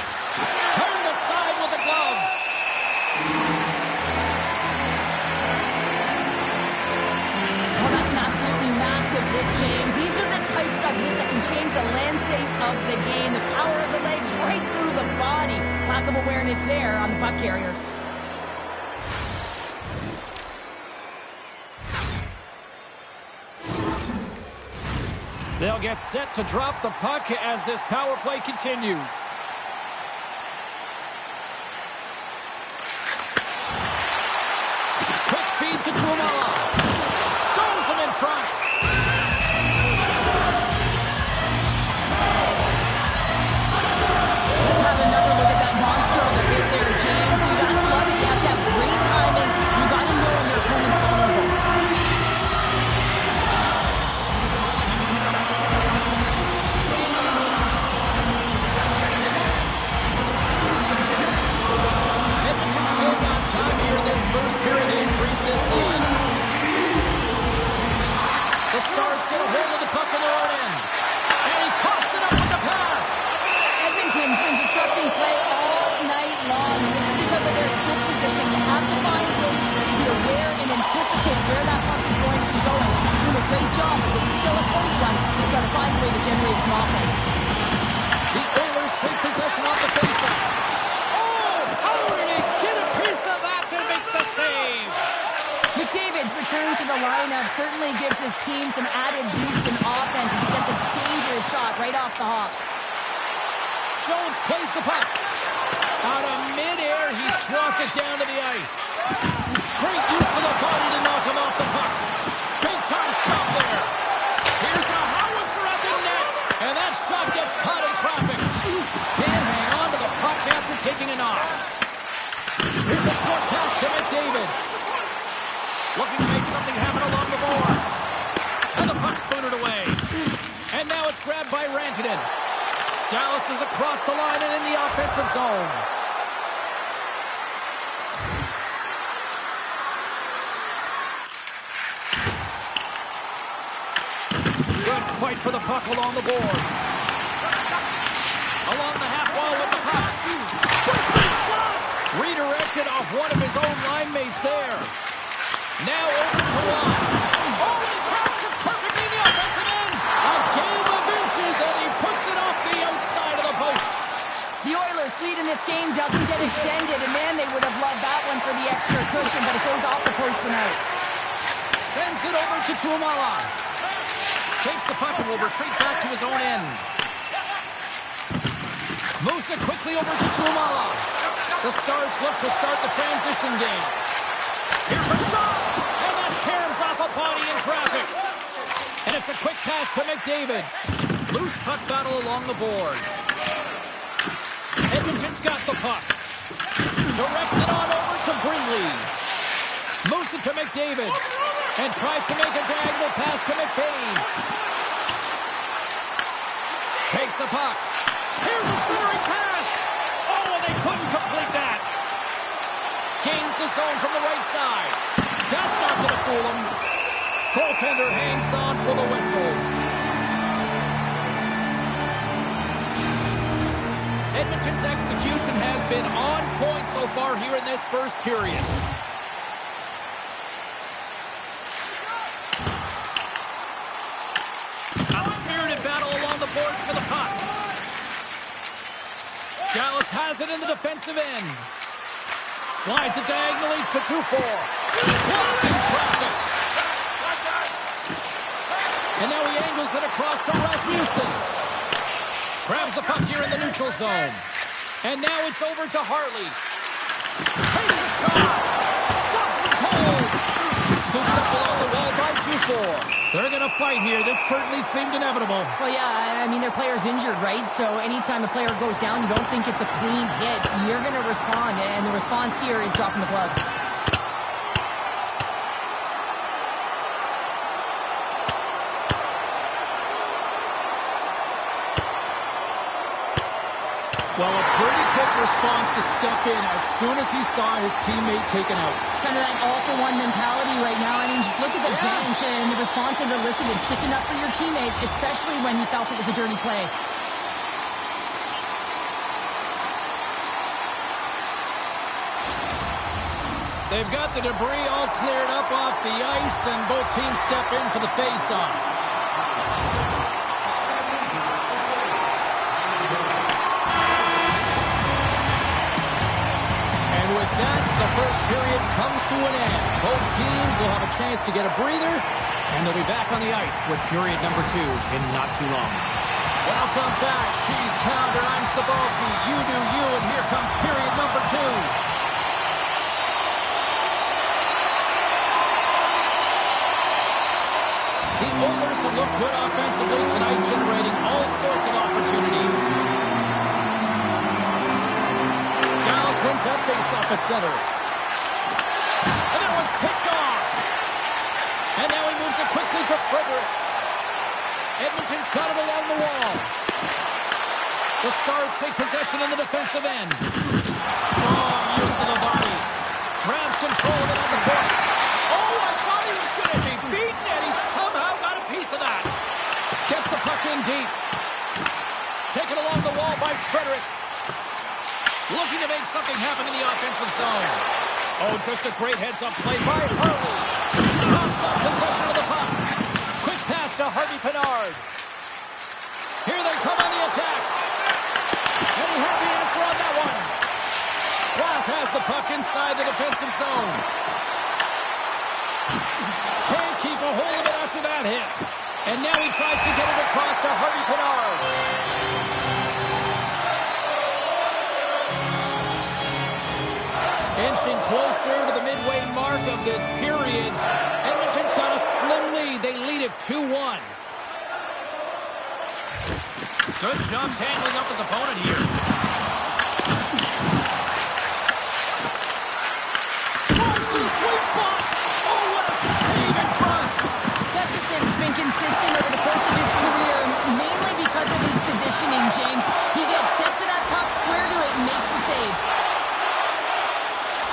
Turned aside with the glove. Massive hit, James. These are the types of hits that can change the landscape of the game. The power of the legs right through the body. Lack of awareness there on the puck carrier. They'll get set to drop the puck as this power play continues. Quick feed to Trumala. Stones him in front. Let's have another look at that monster of a hit there, James. You gotta love it. You have to have great timing. You gotta know when your opponent's vulnerable. Edmonton still got time here this first period to increase this lead. The Stars get a hold of the puck in their own end. And he coughs it up with the pass. Edmonton's been disrupting play all night long, and this is because of their stick position. You have to find ways to be aware and anticipate where that puck is going to be going. You're doing a great job, but this is still a close run. You've got to find a way to generate some offense. The Oilers take possession off the faceoff. Oh, how did he get a piece of that to make the save? McDavid's return to the lineup certainly gives his team some added boost in offense as he gets a dangerous shot right off the hop. Jones plays the puck. Out of midair, he swats it down to the ice. Great use of the body to knock him off the puck. Big time stop there. Here's a howitzer at the net. And that shot gets caught in traffic. Can't hang on to the puck after taking a knock. Here's a short pass to McDavid. Looking to make something happen along the boards. And the puck's booted away. And now it's grabbed by Rantanen. Dallas is across the line and in the offensive zone. Good fight for the puck along the boards. Along the half wall with the puck. Twisting shot! Redirected off one of his own line mates there. Now over to Watt. Oh, he cracks it perfectly in the offensive end. A game of inches, and he puts it off the outside of the post. The Oilers' lead in this game doesn't get extended, and man, they would have loved that one for the extra cushion, but it goes off the post tonight. Sends it over to Trumala. takes the puck and will retreat back to his own end. Moves it quickly over to Tuamala. The Stars look to start the transition game. Here's a shot! And that caroms off a body in traffic. And it's a quick pass to McDavid. Loose puck battle along the boards. Edmonton's got the puck. Directs it on over to Brindley. Moves it to McDavid. And tries to make a diagonal pass to McBain. Takes the puck. Here's a centering pass. Oh, and they couldn't complete that. Gains the zone from the right side. That's not going to fool him. Goaltender hangs on for the whistle. Edmonton's execution has been on point so far here in this first period. A spirited battle along the boards for the puck. Dallas has it in the defensive end. Slides it diagonally to 2-4. Blocked in traffic. And now he angles it across to Rasmussen. Grabs the puck here in the neutral zone. And now it's over to Hartley. Takes a shot. Stops it cold. Scooped up below the wall by 2-4. They're going to fight here. This certainly seemed inevitable. Well, yeah, I mean, their player's injured, right? So anytime a player goes down, you don't think it's a clean hit. You're going to respond, and the response here is dropping the gloves. Well, a pretty quick response to step in as soon as he saw his teammate taken out. It's kind of that all-for-one mentality right now. I mean, just look at the bench and the response and elicited, sticking up for your teammate, especially when you felt it was a dirty play. They've got the debris all cleared up off the ice, and both teams step in for the face-off. The first period comes to an end. Both teams will have a chance to get a breather, and they'll be back on the ice with period number 2 in not too long. Welcome back. She's Pounder. I'm Sabalski. You do you, and here comes period number 2. The Oilers have looked good offensively tonight, generating all sorts of opportunities. Wins that face-off at center. And that one's picked off. And now he moves it quickly to Frederick. Edmonton's got it along the wall. The Stars take possession in the defensive end. Strong use of the body. Grabs control of it on the point. Oh, I thought he was going to be beaten, and he somehow got a piece of that. Gets the puck in deep. Taken along the wall by Frederick. Looking to make something happen in the offensive zone. Oh, just a great heads-up play by Hartley. Knocks off possession of the puck. Quick pass to Harvey Pinard. Here they come on the attack. And we have the answer on that one. Glass has the puck inside the defensive zone. Can't keep a hold of it after that hit. And now he tries to get it across to Harvey Pinard. Inching closer to the midway mark of this period. Edmonton's got a slim lead. They lead it 2-1. Good job tangling up his opponent here. Drives to the sweet spot. Oh, what a save in front. Gustafson's been consistent over the course of his career, mainly because of his positioning, James. He gets set to that puck, square to it, and makes the save.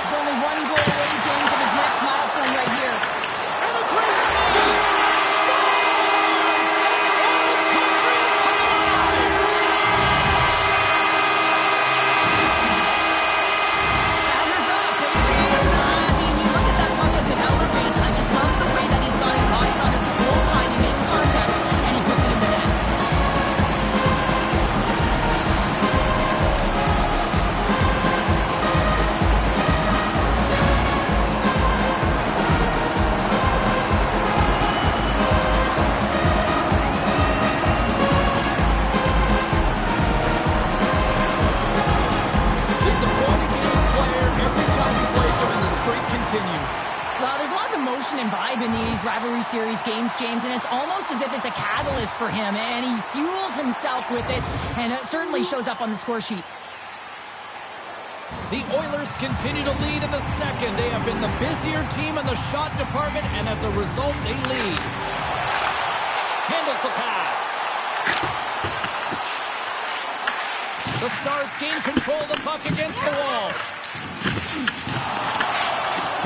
There's only one goal away, James, of his next milestone right here. And a great save! Stars! All country is coming alive! continues. Well, there's a lot of emotion and vibe in these rivalry series games, James, and it's almost as if it's a catalyst for him, and he fuels himself with it, and it certainly shows up on the score sheet. The Oilers continue to lead in the second. They have been the busier team in the shot department, and as a result, they lead. Handles the pass. The Stars gain control of the puck against the wall.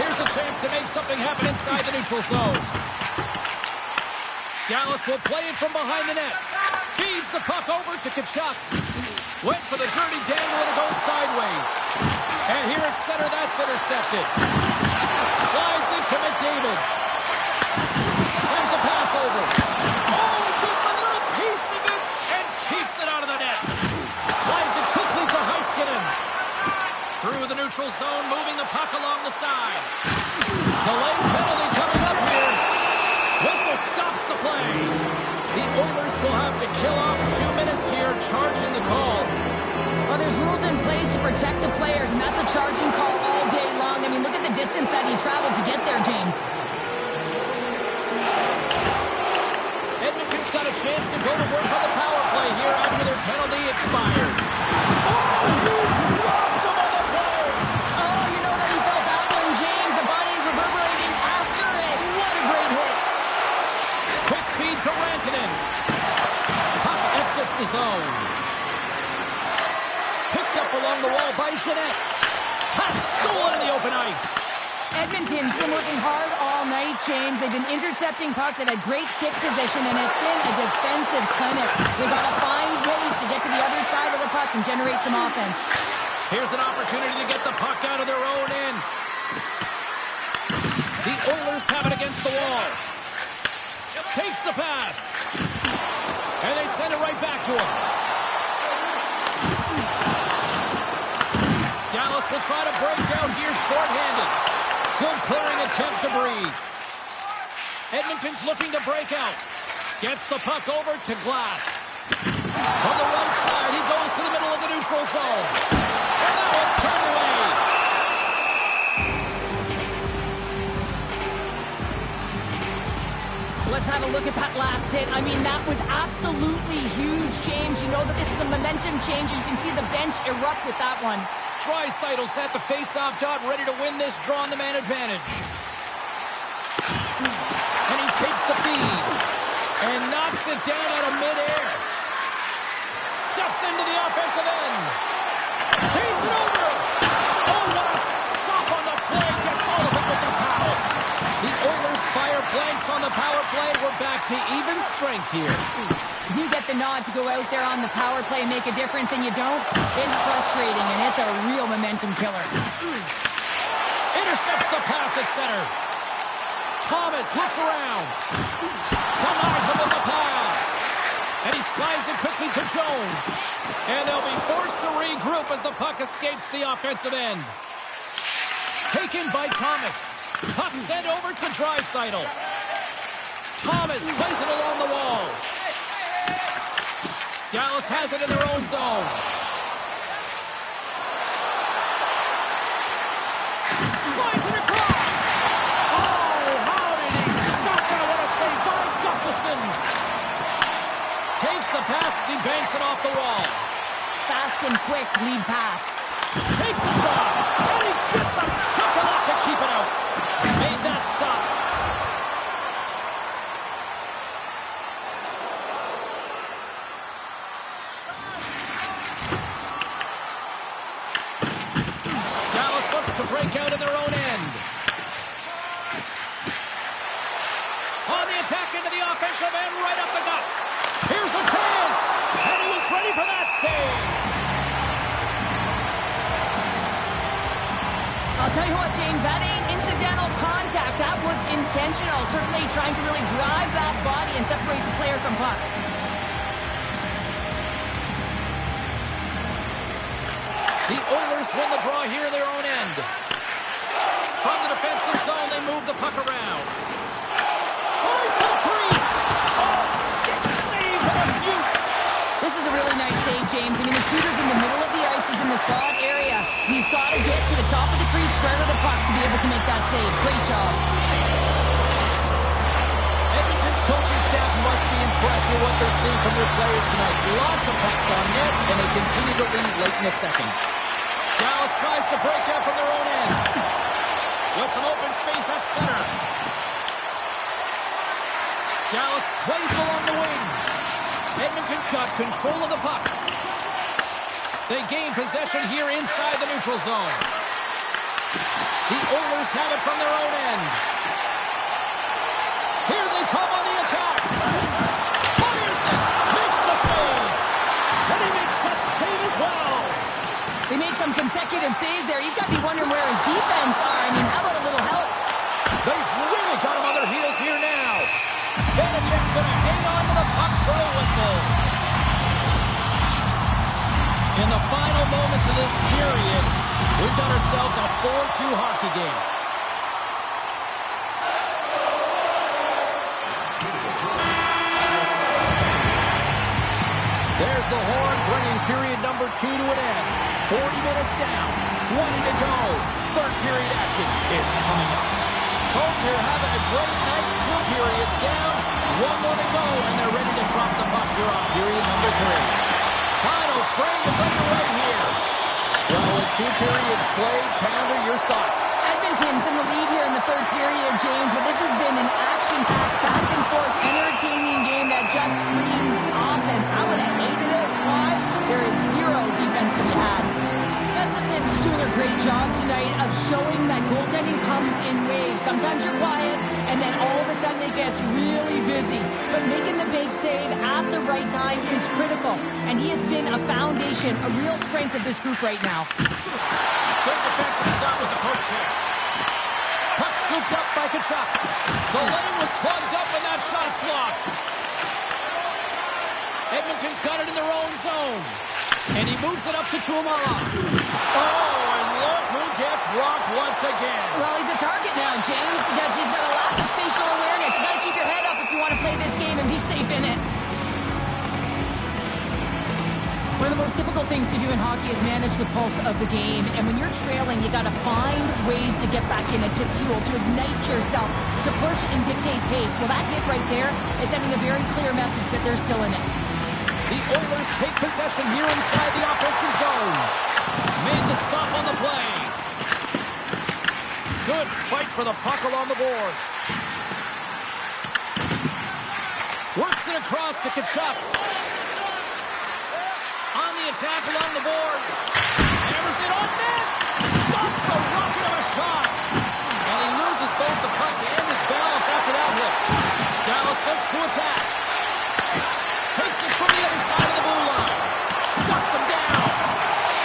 Here's a chance to make something happen inside the neutral zone. Dallas will play it from behind the net. Feeds the puck over to Tkachuk. Went for the dirty dangle and it goes sideways. And here at center, that's intercepted. Slides into McDavid. Sends a pass over. Oh, gets a little piece of it and keeps it out of the net. Slides it quickly to Heiskanen. Through the neutral zone, moving the puck along the side. Delayed penalty coming up here. Whistle stops the play. The Oilers will have to kill off 2 minutes here, charging the call. Well, there's rules in place to protect the players, and that's a charging call all day long. I mean, look at the distance that he traveled to get there, James. Edmonton's got a chance to go to work on the power play here after their penalty expired. Oh, he dropped him on the play. Oh, you know that he felt that one, James. The body is reverberating after it. What a great hit. Quick feed to Rantanen. Puck exits the zone. Picked up along the wall by Jeanette. Pass stolen in the open ice. Edmonton's been working hard all night, James. They've been intercepting pucks. They've had great stick position, and it's been a defensive clinic. They've got to find ways to get to the other side of the puck and generate some offense. Here's an opportunity to get the puck out of their own end. The Oilers have it against the wall. Takes the pass. And they send it right back to him. Dallas will try to break down here shorthanded. Good clearing attempt to breathe. Edmonton's looking to break out. Gets the puck over to Glass. From the right side, he goes to the middle of the neutral zone. And now it's turned away. Let's have a look at that last hit. I mean, that was absolutely huge, James. You know that this is a momentum changer. You can see the bench erupt with that one. Draisaitl's at the face-off dot, ready to win this draw on the man advantage. And he takes the feed and knocks it down out of midair. Steps into the offensive end. Feeds it over. Oh, what a stop on the play. Gets all of it with the power. The Oilers fire blanks on the power play. We're back to even strength here. You get the nod to go out there on the power play and make a difference, and you don't. It's frustrating, and it's a real momentum killer. Intercepts the pass at center. Thomas looks around. Denies him with the pass. And he slides it quickly to Jones. And they'll be forced to regroup as the puck escapes the offensive end. Taken by Thomas. Puck sent over to Draisaitl. Thomas plays it along the wall. Dallas has it in their own zone. Slides it across. Oh, how did he stop that? What a save by Gustafsson. Takes the pass as he banks it off the wall. Fast and quick lead pass. Takes a shot. And he gets a chuck of that to keep it out. Made that stop. To break out in their own end. On the attack into the offensive end, right up the gut. Here's a chance, and he was ready for that save. I'll tell you what, James, that ain't incidental contact. That was intentional, certainly trying to really drive that body and separate the player from puck. The Oilers win the draw here in their own end. From the defensive zone, they move the puck around. Tries to the crease. Oh, stick save and a beaut. This is a really nice save, James. I mean, the shooter's in the middle of the ice. He's in the slot area. He's got to get foot to the top of the crease, square to the puck to be able to make that save. Great job. Edmonton's coaching staff must be impressed with what they're seeing from their players tonight. Lots of pucks on net, and they continue to lead late in the second. Dallas tries to break out from their own end. With some open space at center. Dallas plays along the wing. Edmonton's got control of the puck. They gain possession here inside the neutral zone. The Oilers have it from their own end. Here they come on the attack. Myerson makes the save. And he makes that save as well. They made some consecutive saves there. He's got to be wondering where his defense are. I mean, how about a little help? They've really got him on their heels here now. Vanacek's going to hang on to the puck for a whistle. In the final moments of this period, we've got ourselves a 4-2 hockey game. There's the horn bringing period number 2 to an end. 40 minutes down, 20 to go. Third period action is coming up. Both here having a great night. 2 periods down, 1 more to go, and they're ready to drop the puck here on period number 3. Final frame is underway here. Well, with 2 periods played, Pounder, your thoughts? Edmonton's in the lead here in the third period, James, but this has been an action-packed, back-and-forth, entertaining game that just screams offense. I would have hated it. Why? There is zero defense to be had. Gustafson's doing a great job tonight of showing that goaltending comes in waves. Sometimes you're quiet, and then all of a sudden it gets really busy. But making the big save at the right time is critical, and he has been a foundation, a real strength of this group right now. Good defensive stop with the poke check. Puck scooped up by Tkachuk. The lane was plugged up and that shot's blocked. Edmonton's got it in their own zone. And he moves it up to Tuamala. Oh, and look who gets rocked once again. Well, he's a target now, James, because he's got a lack of spatial awareness. You got to keep your head up if you want to play this game and be safe in it. One of the most difficult things to do in hockey is manage the pulse of the game. And when you're trailing, you got to find ways to get back in it, to fuel, to ignite yourself, to push and dictate pace. Well, that hit right there is sending a very clear message that they're still in it. The Oilers take possession here inside the offensive zone. Made the stop on the play. Good fight for the puck along the boards. Works it across to Tkachuk. On the attack along the boards. Hammers it on net. Stops the rocket of a shot. And he loses both the puck and his balance after that hit. Dallas looks to attack. Takes it from the other side of the blue line. Shuts him down.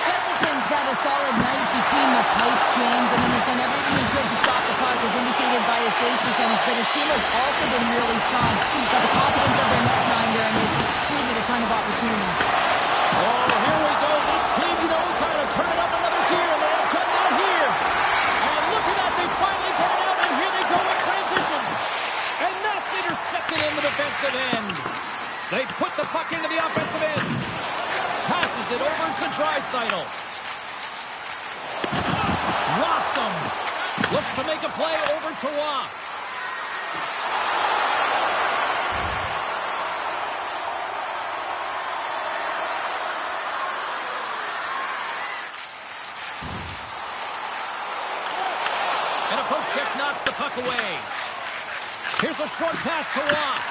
Gustafson's had a solid night between the pipes, James. I mean, he's done everything he could to stop the puck, as indicated by his save percentage, but his team has also been really strong. Got the confidence of their net line there, and they've created a ton of opportunities. Oh, here we go. This team knows how to turn it up another gear, and they have done that here. And look at that. They finally get it out, and here they go in transition. And that's intercepted in the defensive end. They put the puck into the offensive end. Passes it over to Draisaitl. Rocks him. Looks to make a play over to Waugh. And a poke check knocks the puck away. Here's a short pass to Waugh.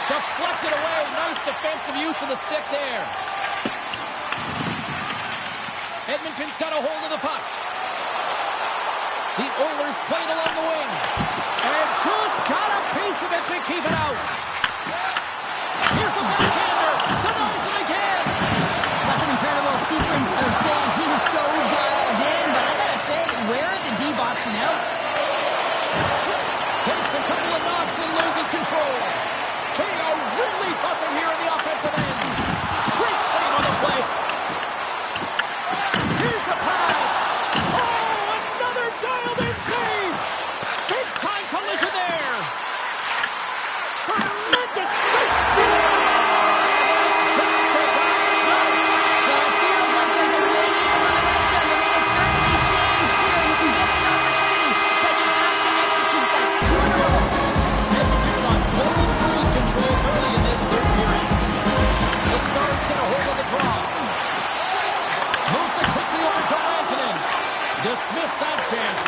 Deflected away. Nice defensive use of the stick there. Edmonton's got a hold of the puck. The Oilers played along the wing. And just got a piece of it to keep it out. Here's a backhander. Denies him again. That's an incredible sequence of saves. He was so dialed in, but I gotta say, where are the D-boxing out? Takes a couple of knocks and loses control. They are really buzzing here in the offensive end. Great save on the play. Here's the pass. Oh, another dialed-in save. Big-time collision there. Dismiss that chance.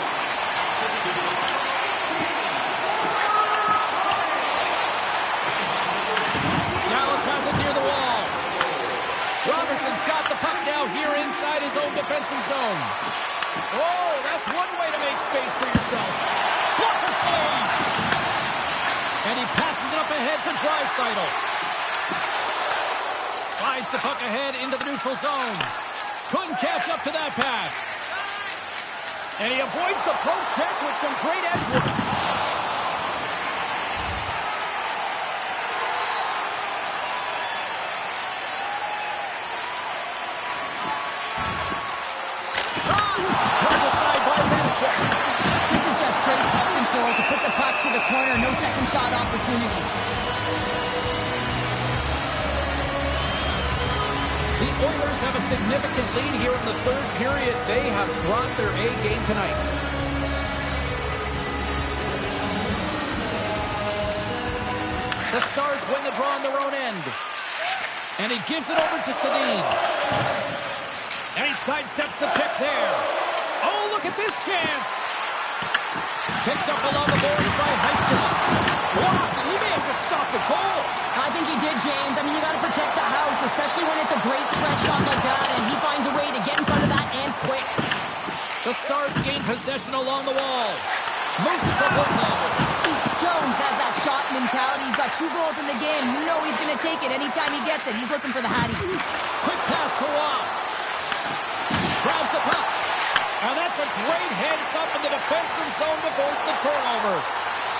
Dallas has it near the wall. Robertson's got the puck now here inside his own defensive zone. Oh, that's one way to make space for yourself. Blocker save. And he passes it up ahead to Draisaitl. Slides the puck ahead into the neutral zone. Couldn't catch up to that pass. And he avoids the poke check with some great edge work. Turned aside by Vanacek. This is just great puck control to put the puck to the corner. No second shot opportunity. The Oilers have a significant lead here in the third period. They have brought their A game tonight. The Stars win the draw on their own end. And he gives it over to Sedin. And he sidesteps the pick there. Oh, look at this chance. Picked up along the boards by Heiskanen. Blocked, and he may have just stopped the goal. I think he did, James. I mean, you got to protect the house, especially when it's a great threat shot like that, and he finds a way to get in front of that and quick. The Stars gain possession along the wall. Moves it to Whitlander. Jones has that shot mentality. He's got 2 goals in the game. You know he's going to take it anytime he gets it. He's looking for the Hattie. Quick pass to Rob. Grabs the puck. And that's a great heads-up in the defensive zone to force the turnover.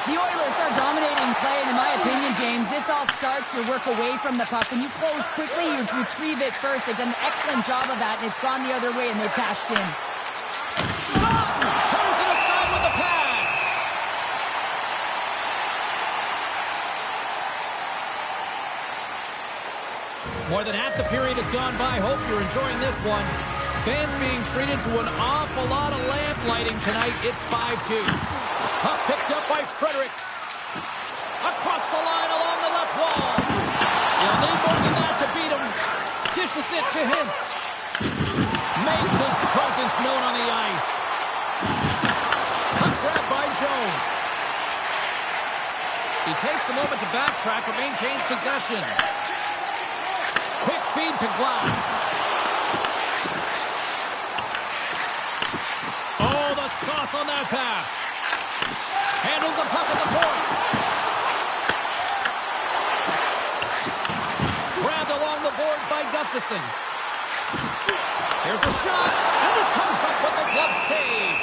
The Oilers are dominating play, and in my opinion, James, this all starts your work away from the puck. When you close quickly, you retrieve it first. They've done an excellent job of that, and it's gone the other way, and they've cashed in. Turns it aside with the pad. More than half the period has gone by. Hope you're enjoying this one. Fans being treated to an awful lot of lamp lighting tonight. It's 5-2. Puck picked up by Frederick. Across the line along the left wall. You'll need more than that to beat him. Dishes it to Hintz. Makes his presence known on the ice. Puck grabbed by Jones. He takes a moment to backtrack but maintains possession. Quick feed to Glass. Oh, the sauce on that pass. Handles the puck at the point. Grabbed along the boards by Gustafsson. Here's a shot, and it comes up with the glove save.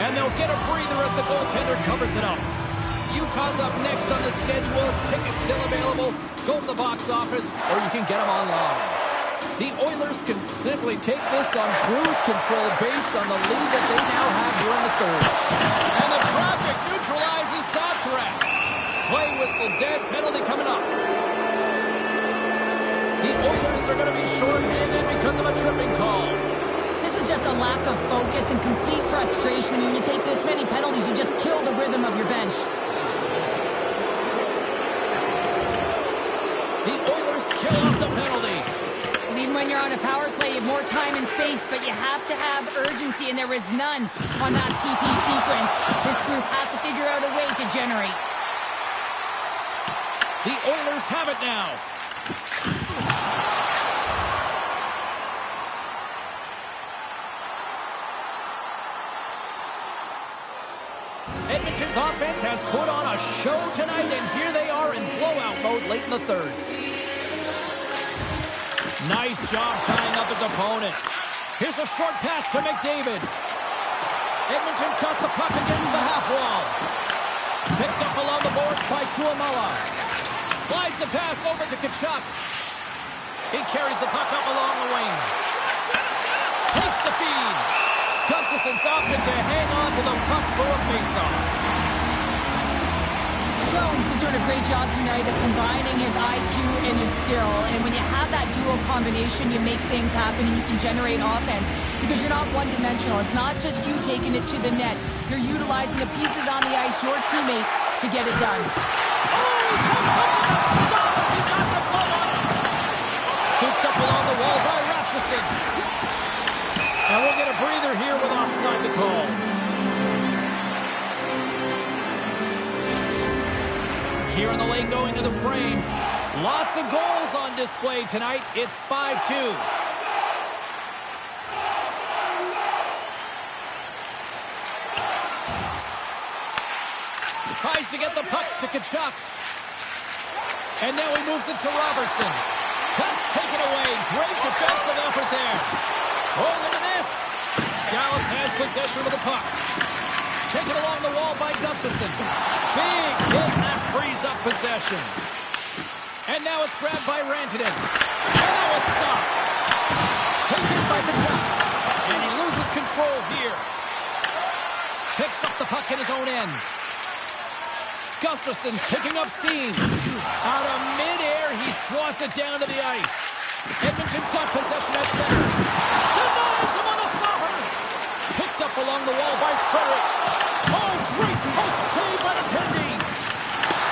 And they'll get a breather as the goaltender covers it up. Utah's up next on the schedule. Tickets still available. Go to the box office, or you can get them online. The Oilers can simply take this on cruise control based on the lead that they now have here in the third. And the traffic neutralizes that threat. Play whistle dead, penalty coming up. The Oilers are going to be shorthanded because of a tripping call. This is just a lack of focus and complete frustration. When you take this many penalties, you just kill the rhythm of your bench. The Oilers kill off the penalty. Even when you're on a power play, you have more time and space, but you have to have urgency, and there is none on that PP sequence. This group has to figure out a way to generate. The Oilers have it now. Edmonton's offense has put on a show tonight, and here they are in blowout mode late in the third. Nice job tying up his opponent. Here's a short pass to McDavid. Edmonton's got the puck against the half wall. Picked up along the boards by Tuomala. Slides the pass over to Tkachuk. He carries the puck up along the wing. Takes the feed. Gustafsson's opted to hang on to the puck for a faceoff. Jones is doing a great job tonight of combining his IQ and his skill. And when you have that dual combination, you make things happen and you can generate offense because you're not one-dimensional. It's not just you taking it to the net. You're utilizing the pieces on the ice, your teammate, to get it done. Oh, he comes up with a stop as he got the glove on him. Scooped up along the wall by Rasmussen. And we'll get a breather here with a Here in the lane going to the frame. Lots of goals on display tonight. It's 5-2. Tries to get the puck to Tkachuk. And now he moves it to Robertson. That's taken away. Great defensive effort there. Oh, look at this. Dallas has possession of the puck. Taken along the wall by Gustafsson. Big hit, and that frees up possession. And now it's grabbed by Rantanen. And now it's stopped. Taken by Tkachuk. And he loses control here. Picks up the puck in his own end. Gustafsson's picking up steam. Out of midair, he swats it down to the ice. Edmonton's got possession at center. Denies him on a slapper. Picked up along the wall by Frederick. Oh, great poke save by the Tendy.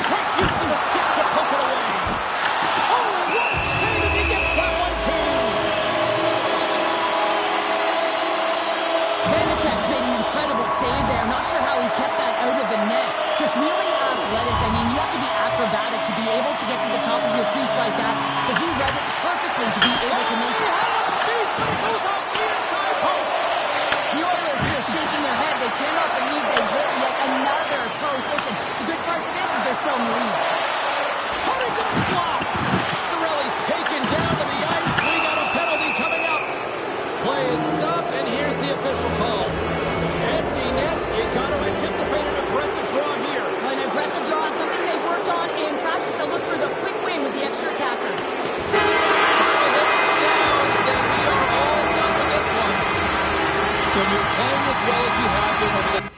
Great use of the stick to poke it away. Oh, what a save as he gets that one, too. Vanacek's made an incredible save there. Not sure how he kept that out of the net. Just really athletic. I mean, you have to be acrobatic to be able to get to the top of your crease like that. But he read it perfectly to be able to make it. It goes off the inside post. The Oilers here shaking their head. They cannot believe they hit yet another post. Listen, the good part of this is they're still in the lead. Cutting to the slot. Cirelli's taken down to the ice. We got a penalty coming up. Play is stopped, and here's the official call. Empty net. You got to anticipate an aggressive draw here. An aggressive draw is something they've worked on in practice. They'll look for the quick win with the extra attacker. Sounds, and we are all done with this one. When you're playing as well as you have been over the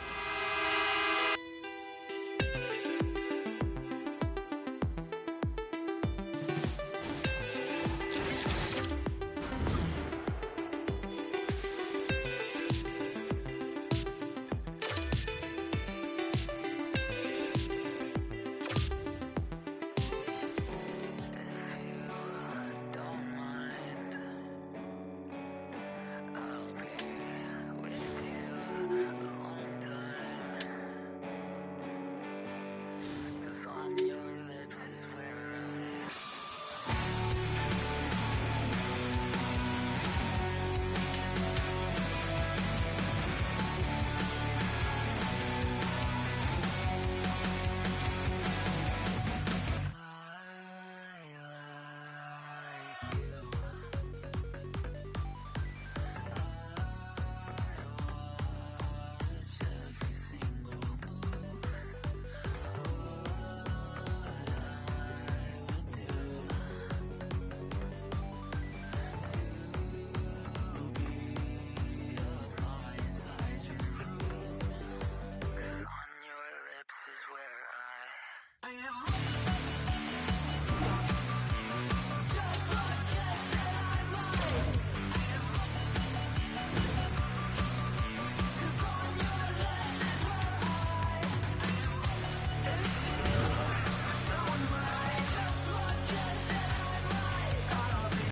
I am